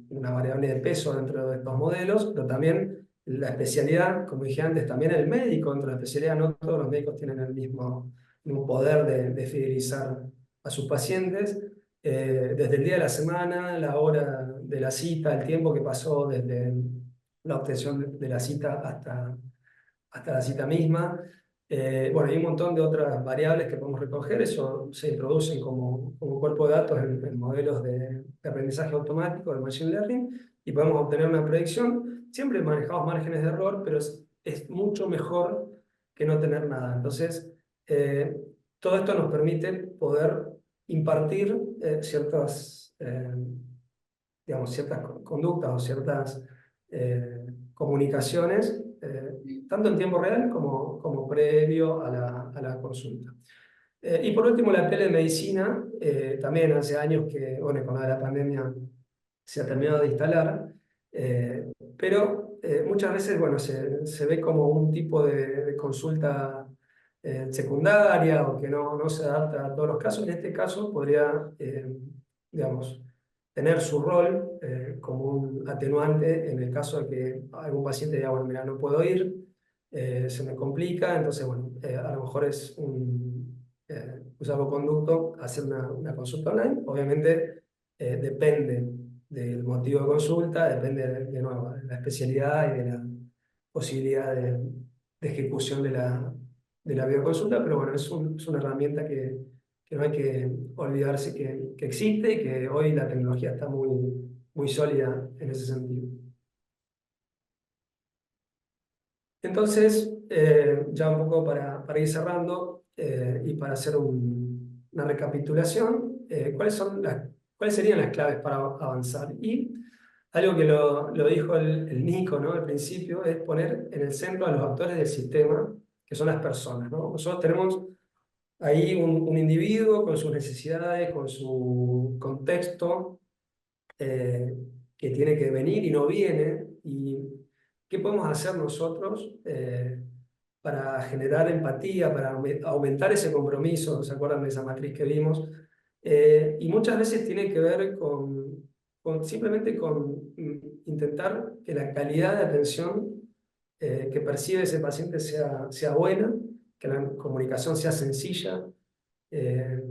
una variable de peso dentro de estos modelos, pero también la especialidad, como dije antes, también el médico dentro de la especialidad, no todos los médicos tienen el mismo poder de fidelizar a sus pacientes. Desde el día de la semana, la hora de la cita, el tiempo que pasó desde la obtención de la cita hasta la cita misma. Bueno, hay un montón de otras variables que podemos recoger, eso se introducen como cuerpo de datos en modelos de aprendizaje automático, de Machine Learning, y podemos obtener una predicción. Siempre manejamos márgenes de error, pero es mucho mejor que no tener nada. Entonces, eh, todo esto nos permite poder impartir ciertas conductas o ciertas comunicaciones, tanto en tiempo real como previo a la consulta. Y por último, la telemedicina, también hace años que, bueno, con la pandemia se ha terminado de instalar, pero muchas veces, bueno, se ve como un tipo de consulta secundaria o que no se adapta a todos los casos. En este caso podría, digamos, tener su rol como un atenuante en el caso de que algún paciente diga, bueno, mira, no puedo ir, se me complica, entonces, bueno, a lo mejor es un salvoconducto hacer una consulta online. Obviamente depende del motivo de consulta, depende de nuevo de la especialidad y de la posibilidad de ejecución de la videoconsulta, pero bueno, es una herramienta que no hay que olvidarse que existe y que hoy la tecnología está muy sólida en ese sentido. Entonces, ya un poco para ir cerrando y para hacer una recapitulación, ¿cuáles serían las claves para avanzar? Y algo que lo dijo el Nico, ¿no? Al principio, es poner en el centro a los actores del sistema, que son las personas, ¿no? Nosotros tenemos ahí un individuo con sus necesidades, con su contexto, eh, que tiene que venir y no viene. ¿Y qué podemos hacer nosotros para generar empatía, para aumentar ese compromiso? ¿Se acuerdan de esa matriz que vimos? Y muchas veces tiene que ver simplemente con intentar que la calidad de atención que percibe ese paciente sea buena, que la comunicación sea sencilla, eh,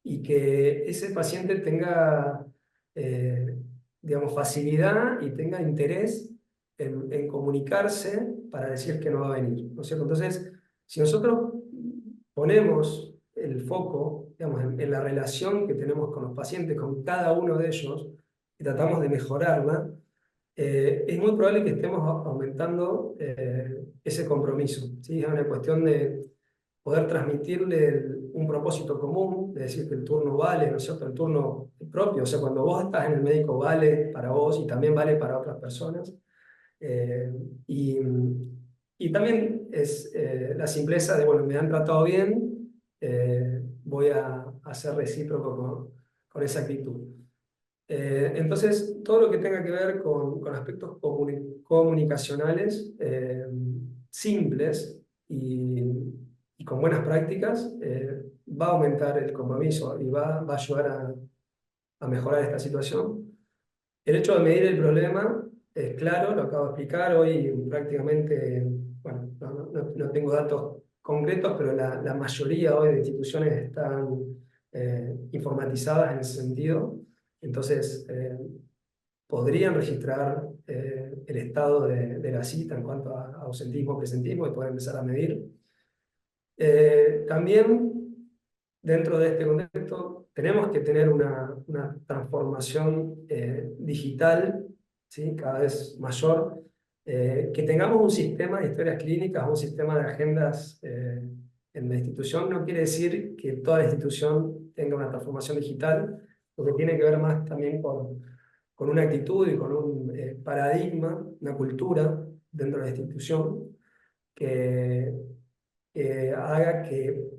y que ese paciente tenga, eh, digamos, facilidad y tenga interés en comunicarse para decir que no va a venir, ¿no es cierto? Entonces, si nosotros ponemos el foco, digamos, en la relación que tenemos con los pacientes, con cada uno de ellos, y tratamos de mejorarla, es muy probable que estemos aumentando ese compromiso, ¿sí? Es una cuestión de poder transmitirle un propósito común, de decir que el turno vale, ¿no es cierto? El turno propio, o sea, cuando vos estás en el médico vale para vos y también vale para otras personas. Eh, y, y también es la simpleza de, bueno, me han tratado bien, voy a ser recíproco con esa actitud. Entonces, todo lo que tenga que ver con aspectos comunicacionales simples y con buenas prácticas, va a aumentar el compromiso y va a ayudar a mejorar esta situación. El hecho de medir el problema es claro, lo acabo de explicar hoy prácticamente, bueno, no tengo datos concretos, pero la mayoría hoy de instituciones están informatizadas en ese sentido. Entonces, podrían registrar el estado de la cita en cuanto a ausentismo, presentismo y poder empezar a medir. También, dentro de este contexto, tenemos que tener una transformación digital, ¿sí? Cada vez mayor, que tengamos un sistema de historias clínicas, un sistema de agendas en la institución. No quiere decir que toda la institución tenga una transformación digital, lo que tiene que ver más también con una actitud y con un paradigma, una cultura dentro de la institución que haga que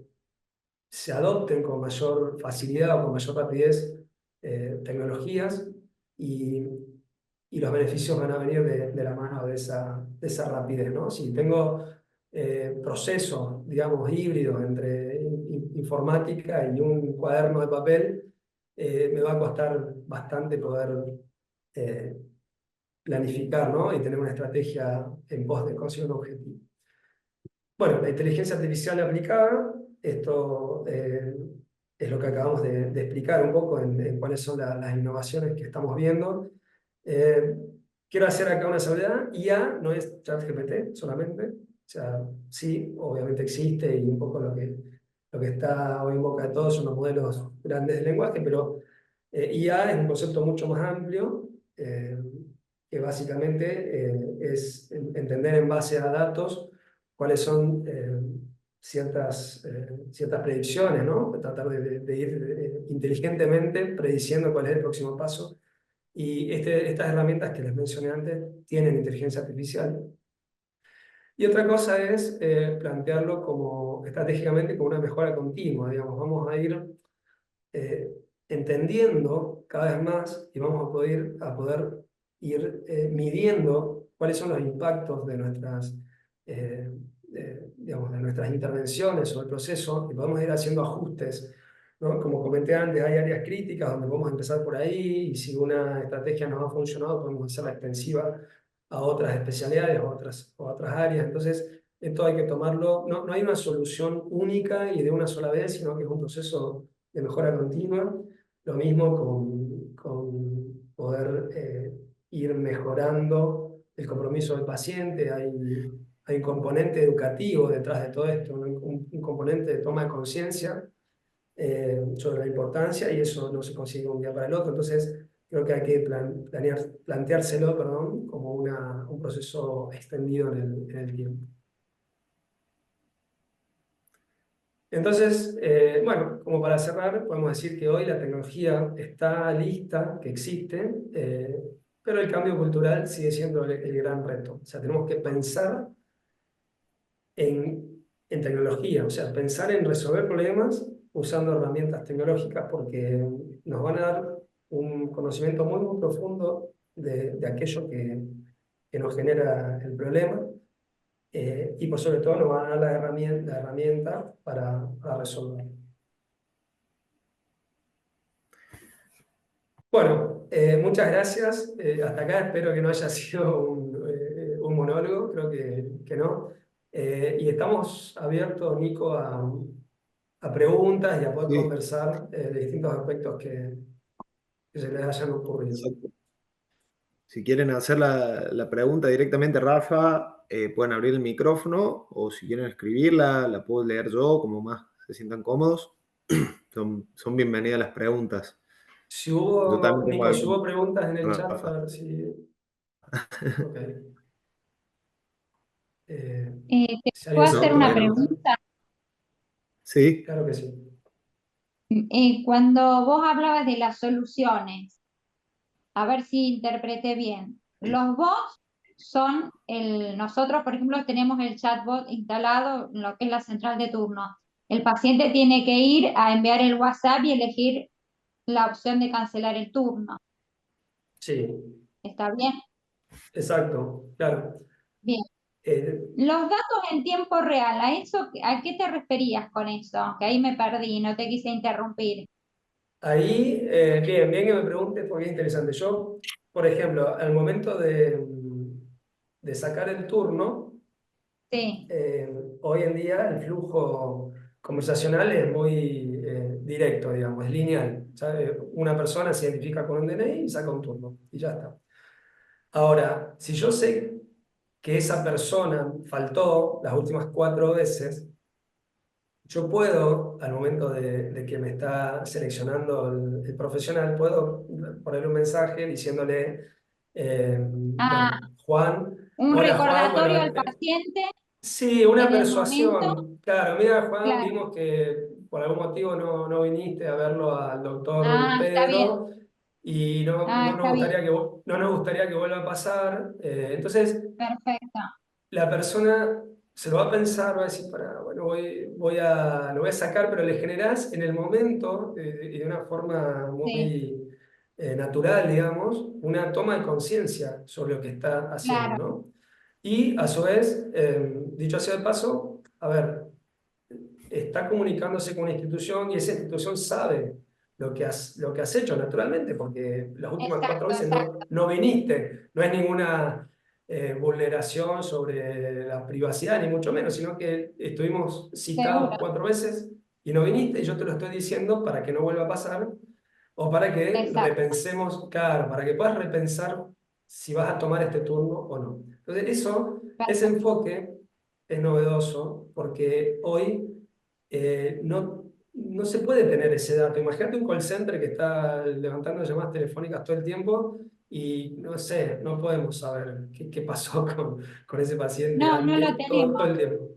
se adopten con mayor facilidad o con mayor rapidez tecnologías y, y los beneficios van a venir de la mano de esa rapidez, ¿no? Si tengo procesos, digamos, híbridos entre informática y un cuaderno de papel, me va a costar bastante poder planificar, ¿no? Y tener una estrategia en pos de conseguir un objetivo. Bueno, la inteligencia artificial aplicada, esto es lo que acabamos de explicar un poco en cuáles son las innovaciones que estamos viendo. Eh, Quiero hacer acá una salvedad: IA no es ChatGPT solamente, o sea, sí, obviamente existe y un poco lo que está hoy en boca de todos son los modelos grandes de lenguaje, pero IA es un concepto mucho más amplio, que básicamente es entender en base a datos cuáles son ciertas predicciones, ¿no? Tratar de ir inteligentemente prediciendo cuál es el próximo paso. Y estas herramientas que les mencioné antes tienen inteligencia artificial. Y otra cosa es plantearlo como estratégicamente como una mejora continua, digamos. Vamos a ir eh, entendiendo cada vez más y vamos a poder ir midiendo cuáles son los impactos de eh, digamos, de nuestras intervenciones sobre el proceso, y podemos ir haciendo ajustes, ¿no? Como comenté antes, hay áreas críticas donde podemos empezar por ahí, y si una estrategia nos ha funcionado, podemos hacerla extensiva a otras especialidades o a otras áreas. Entonces, esto hay que tomarlo, no hay una solución única y de una sola vez, sino que es un proceso de mejora continua. Lo mismo con poder ir mejorando el compromiso del paciente. Hay un componente educativo detrás de todo esto, ¿no? Un componente de toma de conciencia sobre la importancia, y eso no se consigue de un día para el otro. Entonces, creo que hay que planteárselo, perdón, como un proceso extendido en el tiempo. Entonces, bueno, como para cerrar, podemos decir que hoy la tecnología está lista, que existe, pero el cambio cultural sigue siendo el gran reto. O sea, tenemos que pensar en tecnología, o sea, pensar en resolver problemas usando herramientas tecnológicas, porque nos van a dar un conocimiento muy, muy profundo de aquello que nos genera el problema, y por sobre todo nos van a dar la herramienta para resolverlo. Bueno, muchas gracias. Hasta acá espero que no haya sido un monólogo, creo que no. Y estamos abiertos, Nico, a preguntas y a poder Sí, conversar de distintos aspectos que se les hayan ocurrido. exacto. Si quieren hacer la pregunta directamente, Rafa, pueden abrir el micrófono, o si quieren escribirla, la puedo leer yo, como más se sientan cómodos. Son bienvenidas las preguntas. Yo también tengo Nico, si algunas, hubo preguntas en el chat, a Rafa. ver si... Ok. Eh, ¿Te si alguien puedo se hacer No, anima a una bueno, preguntar, pregunta? sí, claro que sí. Cuando vos hablabas de las soluciones, a ver si interpreté bien, los bots son nosotros, por ejemplo, tenemos el chatbot instalado en lo que es la central de turno. El paciente tiene que ir a enviar el WhatsApp y elegir la opción de cancelar el turno. Sí, ¿Está bien? exacto, claro. Bien. Eh, Los datos en tiempo real, ¿a qué te referías con eso? Que ahí me perdí, no te quise interrumpir. Ahí, bien que me preguntes porque es interesante. Yo, por ejemplo, al momento de sacar el turno, Sí. hoy en día el flujo conversacional es muy directo, digamos, es lineal. ¿Sabe? Una persona se identifica con un DNI y saca un turno y ya está. Ahora, si yo sé que esa persona faltó las últimas 4 veces, yo puedo, al momento de que me está seleccionando el profesional, puedo ponerle un mensaje diciéndole, Ah, bueno, Juan, un hola Juan, recordatorio bueno, al paciente sí, una en el momento, persuasión. Claro, mira Juan, claro. vimos que por algún motivo no viniste a verlo al doctor Ah, está bien. Pedro, y Ah, no nos está bien. gustaría no nos gustaría que vuelva a pasar. Entonces, Perfecto. la persona se lo va a pensar, va a decir, bueno, lo voy a sacar, pero le generás en el momento, y de una forma Sí, muy natural, digamos, una toma de conciencia sobre lo que está haciendo, claro. ¿no? Y a su vez, dicho sea de paso, a ver, está comunicándose con una institución y esa institución sabe lo que has hecho naturalmente, porque las últimas 4 Exacto, veces exacto. no viniste, no es ninguna vulneración sobre la privacidad, ni mucho menos, sino que estuvimos citados Seguro, 4 veces y no viniste, y yo te lo estoy diciendo para que no vuelva a pasar, o para que exacto. repensemos, claro, para que puedas repensar si vas a tomar este turno o no. Entonces, ese Perfecto. enfoque es novedoso porque hoy no se puede tener ese dato. Imagínate un call center que está levantando llamadas telefónicas todo el tiempo y no sé, no podemos saber qué pasó con ese paciente No, no lo antes, todo tenemos. el tiempo.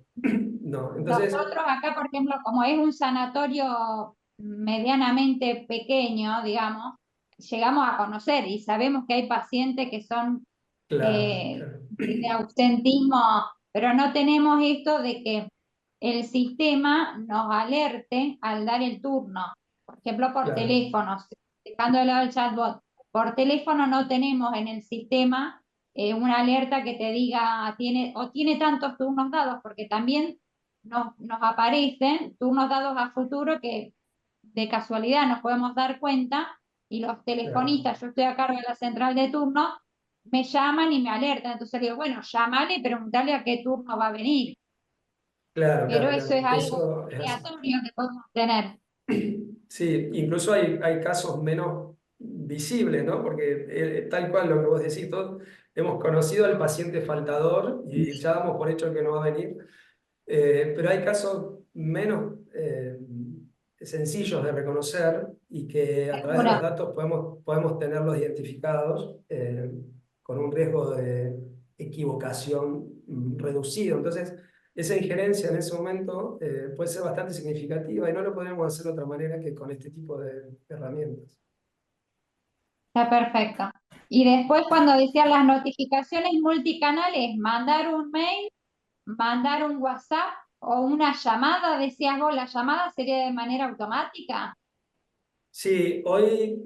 No, entonces, Nosotros acá, por ejemplo, como es un sanatorio medianamente pequeño, digamos, llegamos a conocer y sabemos que hay pacientes que son claro, claro, de ausentismo, pero no tenemos esto de que el sistema nos alerte al dar el turno. Por ejemplo, por claro, teléfono, dejando de lado el chatbot, por teléfono no tenemos en el sistema una alerta que te diga tiene tantos turnos dados, porque también nos aparecen turnos dados a futuro que de casualidad nos podemos dar cuenta y los claro, telefonistas, yo estoy a cargo de la central de turno, me llaman y me alertan. Entonces digo, bueno, llámale, preguntale a qué turno va a venir. claro, Pero claro, eso es claro. algo Eso es así. aleatorio que podemos tener. Sí, incluso hay casos menos visibles, ¿no? Porque tal cual lo que vos decís, todos hemos conocido al paciente faltador y ya damos por hecho que no va a venir. Pero hay casos menos sencillos de reconocer y que a través de Seguro. los datos podemos tenerlos identificados con un riesgo de equivocación reducido. Entonces, esa injerencia en ese momento puede ser bastante significativa y no lo podemos hacer de otra manera que con este tipo de herramientas. Está perfecto. Y después cuando decían las notificaciones multicanales, mandar un mail, mandar un WhatsApp o una llamada, decías vos, la llamada sería de manera automática. Sí, hoy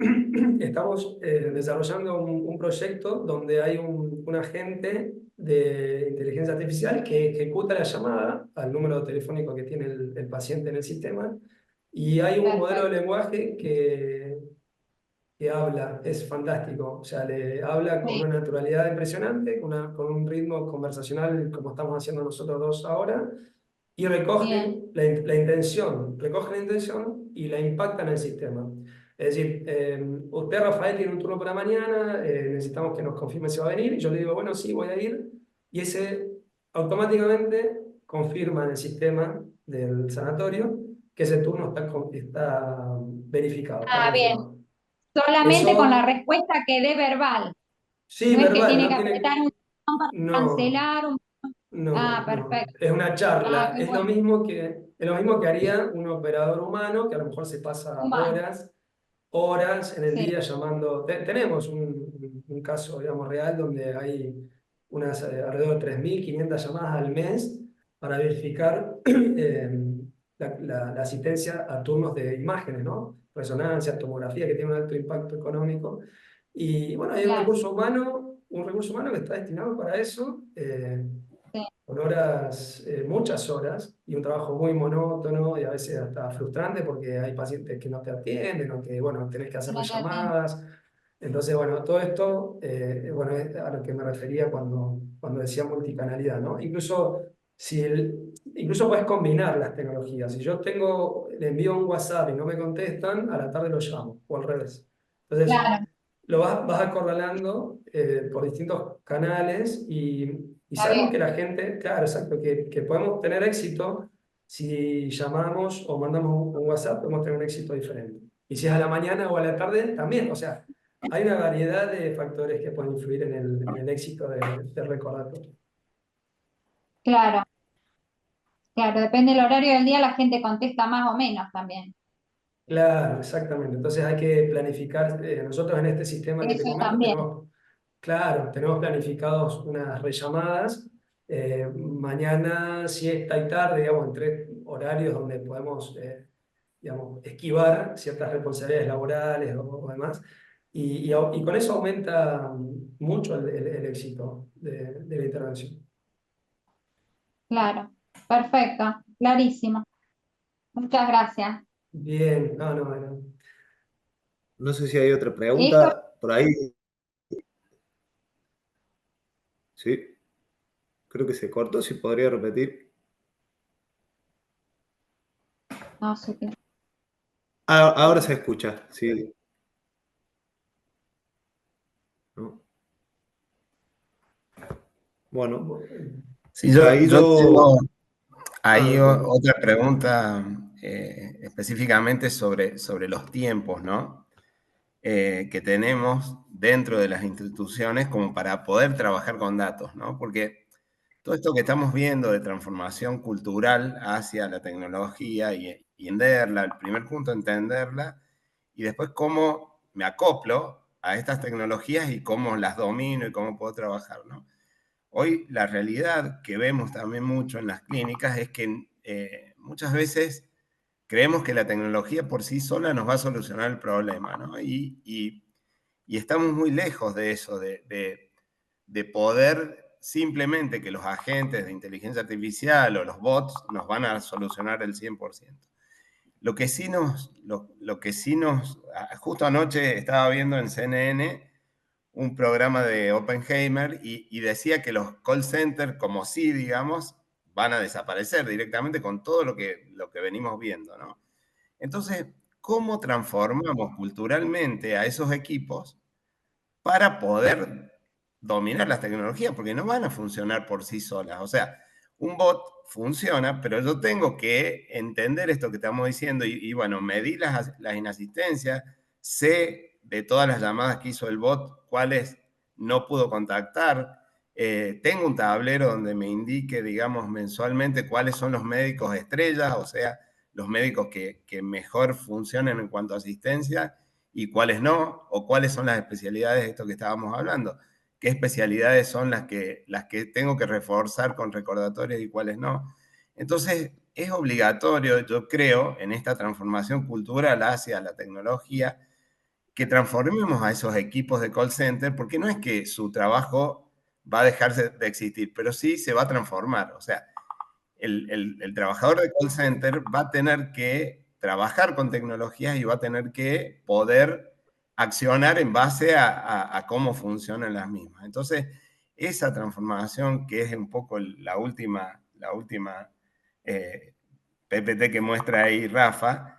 estamos desarrollando un proyecto donde hay un agente de inteligencia artificial que ejecuta la llamada al número telefónico que tiene el paciente en el sistema y hay un modelo de Perfecto. lenguaje que habla, es fantástico, o sea, le habla con Sí, una naturalidad impresionante, con un ritmo conversacional como estamos haciendo nosotros dos ahora y recoge bien. la intención, recoge la intención y la impacta en el sistema. Es decir, usted, Rafael, tiene un turno para mañana, necesitamos que nos confirme si va a venir, y yo le digo, bueno, sí, voy a ir, y ese automáticamente confirma en el sistema del sanatorio que ese turno está verificado, está Ah, bien. confirmado. Solamente con la Eso, respuesta que dé verbal. sí, No es que verbal, tiene no que tiene, apretar un botón para no. cancelar un... Ah, No, no, perfecto. es una Ah, charla. qué bueno. Es lo mismo que haría un operador humano que a lo mejor se pasa Humano. horas en el Sí, día llamando. Tenemos un caso, digamos, real donde hay alrededor de 3.500 llamadas al mes para verificar la asistencia a turnos de imágenes, ¿no? Resonancia, tomografía, que tiene un alto impacto económico. Y bueno, hay claro. un recurso humano que está destinado para eso. Sí, Con horas, muchas horas, y un trabajo muy monótono y a veces hasta frustrante porque hay pacientes que no te atienden o que, bueno, tenés que hacerle no te atiendo. llamadas. Entonces, bueno, todo esto, bueno, es a lo que me refería cuando decía multicanalidad, ¿no? Incluso puedes combinar las tecnologías. Si yo le envío un WhatsApp y no me contestan, a la tarde lo llamo, o al revés. Entonces, Claro, lo vas acorralando por distintos canales y está sabemos que bien. la gente, claro, exacto, que podemos tener éxito si llamamos o mandamos un WhatsApp, podemos tener un éxito diferente. Y si es a la mañana o a la tarde, también. O sea, hay una variedad de factores que pueden influir en el éxito del recordatorio. Claro, claro. Depende del horario del día, la gente contesta más o menos también. Claro, exactamente. Entonces hay que planificar. Nosotros en este sistema que te Eso comento también. tenemos planificados unas rellamadas, mañana, siesta y tarde, digamos, en 3 horarios donde podemos, digamos, esquivar ciertas responsabilidades laborales o demás. Y con eso aumenta mucho el éxito de la intervención. Claro. Perfecto. Clarísimo. Muchas gracias. Bien, no, no, no. No sé si hay otra Eso, pregunta por ahí. Sí, creo que se cortó, si podría repetir. no sé qué. Ahora se escucha, sí. ¿No? Bueno, Sí, ahí yo tengo yo... ahí Bueno. otra pregunta específicamente sobre los tiempos, ¿no? Que tenemos dentro de las instituciones como para poder trabajar con datos, ¿no? Porque todo esto que estamos viendo de transformación cultural hacia la tecnología y entenderla, el primer punto, entenderla, y después cómo me acoplo a estas tecnologías y cómo las domino y cómo puedo trabajar, ¿no? Hoy la realidad que vemos también mucho en las clínicas es que muchas veces creemos que la tecnología por sí sola nos va a solucionar el problema, ¿no? Y estamos muy lejos de eso, de poder simplemente que los agentes de inteligencia artificial o los bots nos van a solucionar el 100%. Lo que sí nos, justo anoche estaba viendo en CNN un programa de Oppenheimer y decía que los call centers, como sí, digamos, van a desaparecer directamente con todo lo que venimos viendo, ¿no? Entonces, ¿cómo transformamos culturalmente a esos equipos para poder dominar las tecnologías? Porque no van a funcionar por sí solas. O sea, un bot funciona, pero yo tengo que entender esto que estamos diciendo y bueno, medir las inasistencias, sé de todas las llamadas que hizo el bot, cuáles no pudo contactar. Tengo un tablero donde me indique, digamos, mensualmente cuáles son los médicos estrellas, o sea, los médicos que mejor funcionan en cuanto a asistencia y cuáles no, o cuáles son las especialidades de esto que estábamos hablando, qué especialidades son las que tengo que reforzar con recordatorios y cuáles no. Entonces, es obligatorio, yo creo, en esta transformación cultural hacia la tecnología, que transformemos a esos equipos de call center, porque no es que su trabajo va a dejar de existir, pero sí se va a transformar. O sea, el trabajador de call center va a tener que trabajar con tecnologías y va a tener que poder accionar en base a cómo funcionan las mismas. Entonces, esa transformación que es un poco la última PPT que muestra ahí Rafa,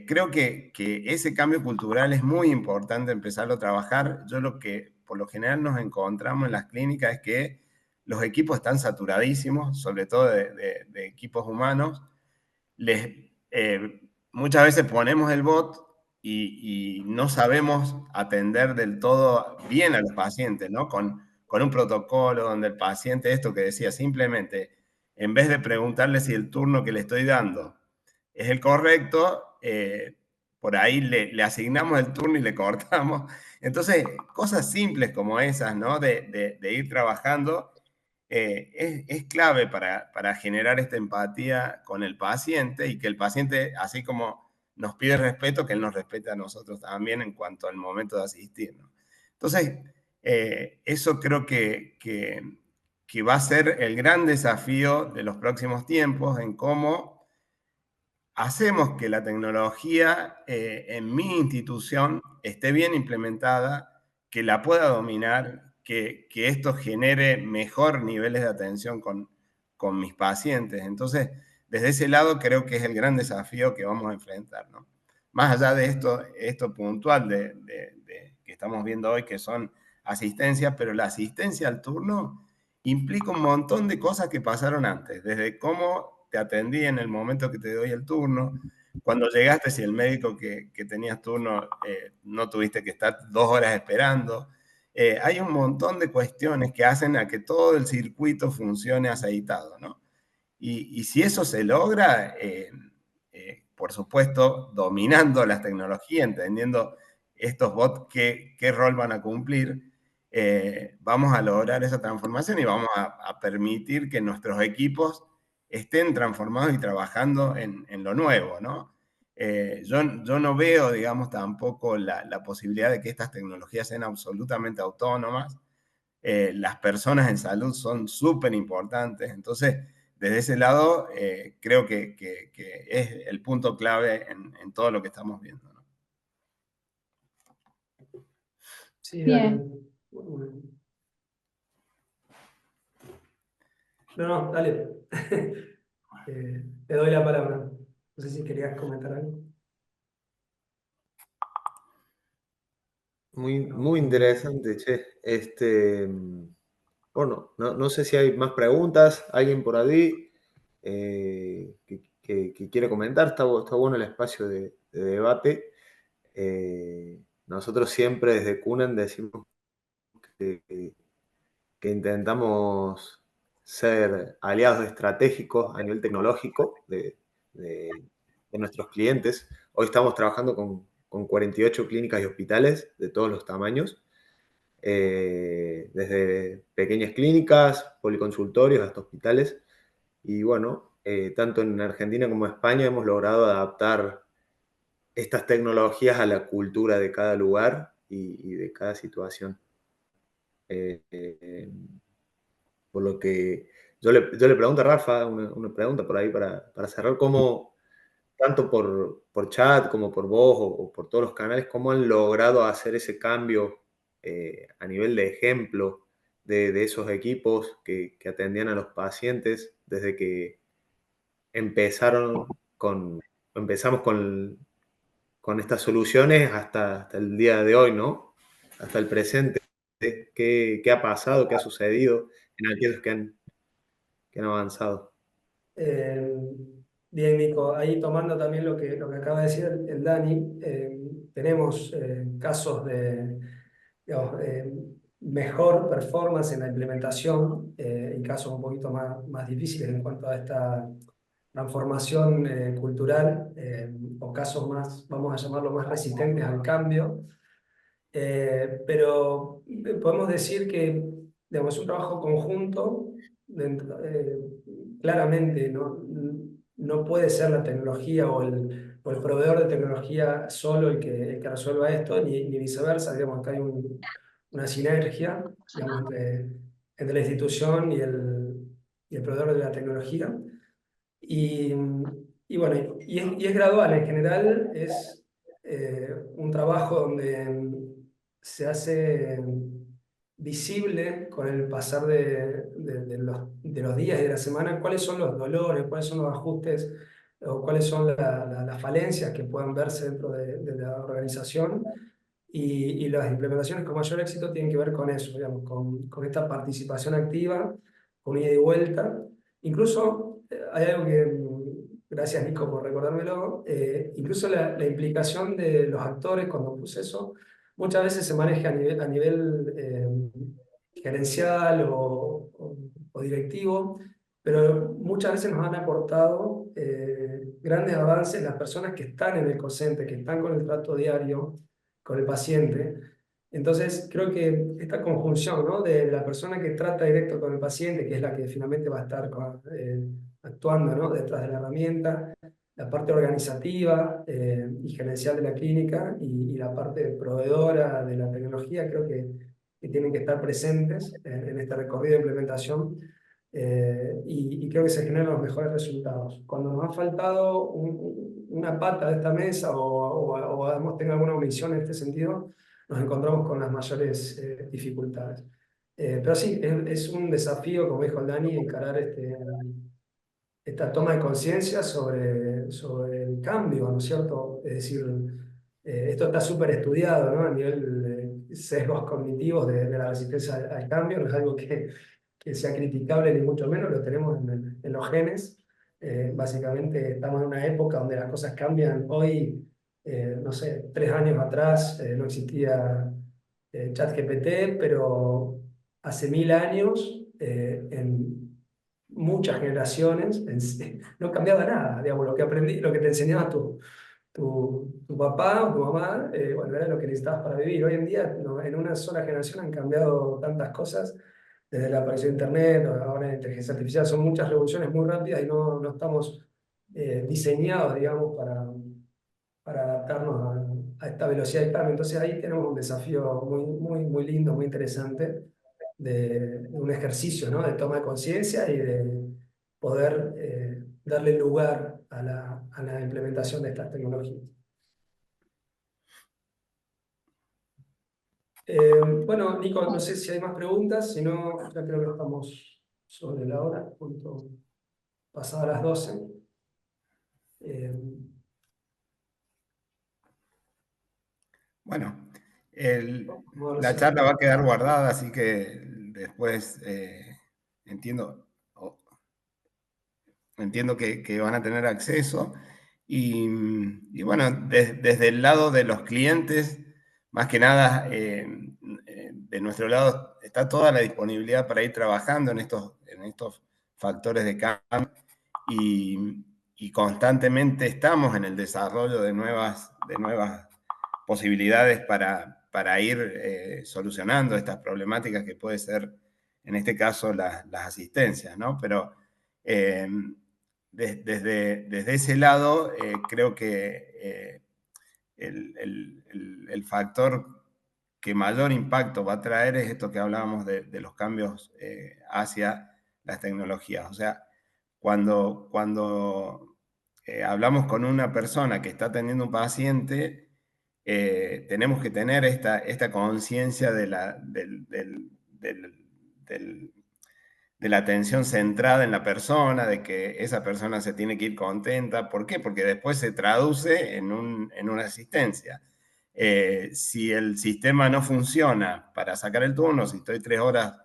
creo que ese cambio cultural es muy importante empezarlo a trabajar. Yo lo que por lo general nos encontramos en las clínicas es que los equipos están saturadísimos, sobre todo de equipos humanos. Muchas veces ponemos el bot y no sabemos atender del todo bien a los pacientes, ¿no? Con un protocolo donde el paciente, esto que decía, simplemente, en vez de preguntarle si el turno que le estoy dando es el correcto, por ahí le asignamos el turno y le cortamos. Entonces, cosas simples como esas, ¿no? De ir trabajando es clave para generar esta empatía con el paciente y que el paciente, así como nos pide respeto, que él nos respete a nosotros también en cuanto al momento de asistir, ¿no? Entonces, eso creo que va a ser el gran desafío de los próximos tiempos en cómo hacemos que la tecnología en mi institución esté bien implementada, que la pueda dominar, que esto genere mejor niveles de atención con mis pacientes. Entonces, desde ese lado creo que es el gran desafío que vamos a enfrentar, ¿no? Más allá de esto puntual que estamos viendo hoy, que son asistencias, pero la asistencia al turno implica un montón de cosas que pasaron antes, desde cómo te atendí en el momento que te doy el turno, cuando llegaste, si el médico que tenías turno no tuviste que estar 2 horas esperando. Hay un montón de cuestiones que hacen a que todo el circuito funcione aceitado, ¿no? Y si eso se logra, por supuesto, dominando las tecnologías, entendiendo estos bots qué rol van a cumplir, vamos a lograr esa transformación y vamos a permitir que nuestros equipos estén transformados y trabajando en lo nuevo, ¿no? Yo no veo, digamos, tampoco la posibilidad de que estas tecnologías sean absolutamente autónomas. Las personas en salud son súper importantes, entonces, desde ese lado, creo que es el punto clave en todo lo que estamos viendo, ¿no? Sí, dale. Bien. No, dale. Te doy la palabra. No sé si querías comentar algo. Muy interesante, che. Bueno, no sé si hay más preguntas, alguien por ahí que quiere comentar, está bueno el espacio de debate. Nosotros siempre desde CUNEN decimos que intentamos ser aliados estratégicos a nivel tecnológico de nuestros clientes. Hoy estamos trabajando con 48 clínicas y hospitales de todos los tamaños, desde pequeñas clínicas, policonsultorios hasta hospitales. Y bueno, tanto en Argentina como en España hemos logrado adaptar estas tecnologías a la cultura de cada lugar y de cada situación. Eh, eh, por lo que yo le pregunto a Rafa, una pregunta por ahí para cerrar, cómo, tanto por chat como por voz o por todos los canales, cómo han logrado hacer ese cambio a nivel de ejemplo de esos equipos que atendían a los pacientes desde que empezaron empezamos con estas soluciones hasta el día de hoy, ¿no? Hasta el presente. ¿Qué ha pasado? ¿Qué ha sucedido en aquellos que han avanzado? Eh, Bien, Nico, ahí tomando también lo que acaba de decir el Dani, tenemos casos de digamos, mejor performance en la implementación y casos un poquito más difíciles en cuanto a esta transformación cultural o casos más, vamos a llamarlo, más resistentes al cambio. Pero podemos decir que digamos, es un trabajo conjunto. Claramente no puede ser la tecnología o el proveedor de tecnología solo el que resuelva esto, ni viceversa. Digamos, acá hay una sinergia digamos, entre la institución y el proveedor de la tecnología. Y, y bueno, y es gradual. En general es un trabajo donde se hace visible con el pasar de los días y de la semana cuáles son los dolores, cuáles son los ajustes o cuáles son las falencias que puedan verse dentro de la organización. Y las implementaciones con mayor éxito tienen que ver con eso, digamos, con esta participación activa, con ida y vuelta. Incluso hay algo que, gracias Nico por recordármelo, incluso la implicación de los actores cuando puse eso, muchas veces se maneja a nivel gerencial o directivo, pero muchas veces nos han aportado grandes avances las personas que están en el COSENTE, que están con el trato diario con el paciente. Entonces, creo que esta conjunción, ¿no? De la persona que trata directo con el paciente, que es la que finalmente va a estar actuando, ¿no? Detrás de la herramienta, la parte organizativa y gerencial de la clínica y la parte proveedora de la tecnología, creo que tienen que estar presentes en este recorrido de implementación y creo que se generan los mejores resultados. Cuando nos ha faltado una pata de esta mesa o hemos tenido alguna omisión en este sentido, nos encontramos con las mayores dificultades. Pero sí, es un desafío, como dijo el Dani, encarar esta toma de conciencia sobre el cambio, ¿no es cierto? Es decir, esto está súper estudiado, ¿no? A nivel de sesgos cognitivos de la resistencia al cambio, no es algo que sea criticable ni mucho menos, lo tenemos en los genes. Básicamente estamos en una época donde las cosas cambian. Hoy, no sé, 3 años atrás no existía ChatGPT, pero hace 1000 años, en muchas generaciones, no cambiaba nada. Digamos, lo que aprendí, lo que te enseñaba tu papá o tu mamá, bueno, era lo que necesitabas para vivir. Hoy en día, no, en una sola generación han cambiado tantas cosas desde la aparición de Internet, ahora la inteligencia artificial, son muchas revoluciones muy rápidas y no estamos diseñados, digamos, para adaptarnos a esta velocidad de cambio. Entonces ahí tenemos un desafío muy lindo, muy interesante, de un ejercicio, ¿no? De toma de conciencia y de poder darle lugar a la implementación de estas tecnologías. Bueno, Nico, no sé si hay más preguntas, si no, ya creo que estamos sobre la hora, punto pasada las 12. Eh, Bueno, la vamos charla va a quedar guardada, así que después entiendo, entiendo que van a tener acceso. Y bueno, desde el lado de los clientes, más que nada, de nuestro lado está toda la disponibilidad para ir trabajando en estos factores de cambio y constantemente estamos en el desarrollo de nuevas posibilidades para ir solucionando estas problemáticas que puede ser, en este caso, las asistencias, ¿no? Pero desde ese lado, creo que el factor que mayor impacto va a traer es esto que hablábamos de los cambios hacia las tecnologías. O sea, cuando hablamos con una persona que está atendiendo un paciente, tenemos que tener esta conciencia de la atención centrada en la persona, de que esa persona se tiene que ir contenta. ¿Por qué? Porque después se traduce en una asistencia. Si el sistema no funciona para sacar el turno, si estoy 3 horas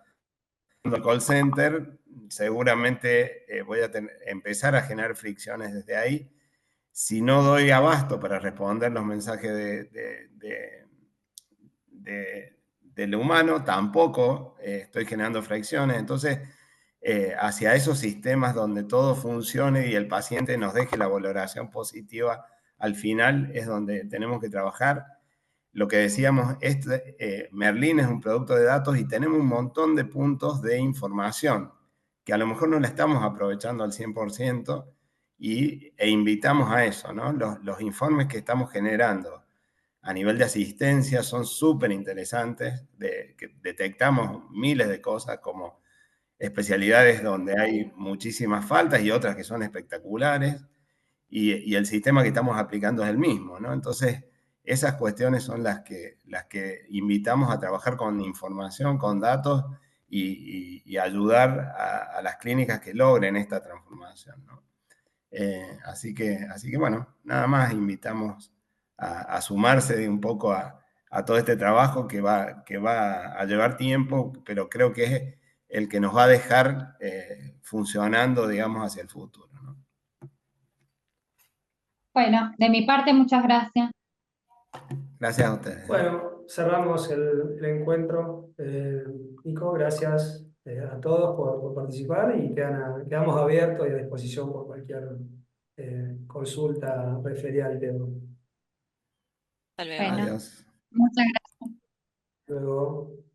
en el call center, seguramente voy a empezar a generar fricciones desde ahí. Si no doy abasto para responder los mensajes del humano, tampoco estoy generando fricciones. Entonces, hacia esos sistemas donde todo funcione y el paciente nos deje la valoración positiva al final es donde tenemos que trabajar. Lo que decíamos, Merlín es un producto de datos y tenemos un montón de puntos de información que a lo mejor no la estamos aprovechando al 100% e invitamos a eso, ¿no? Los informes que estamos generando a nivel de asistencia son súper interesantes, que detectamos miles de cosas como especialidades donde hay muchísimas faltas y otras que son espectaculares, y el sistema que estamos aplicando es el mismo, ¿no? Entonces, esas cuestiones son las que invitamos a trabajar con información, con datos y ayudar a las clínicas que logren esta transformación, ¿no? Así que bueno, nada más invitamos a sumarse un poco a todo este trabajo que va a llevar tiempo, pero creo que es el que nos va a dejar funcionando, digamos, hacia el futuro, ¿no? Bueno, de mi parte, muchas gracias. Gracias a ustedes. Bueno, cerramos el encuentro. Nico, gracias a todos por participar y quedamos abiertos y a disposición por cualquier consulta referida al tema. Hasta luego. Bueno, Adiós. muchas gracias. Luego.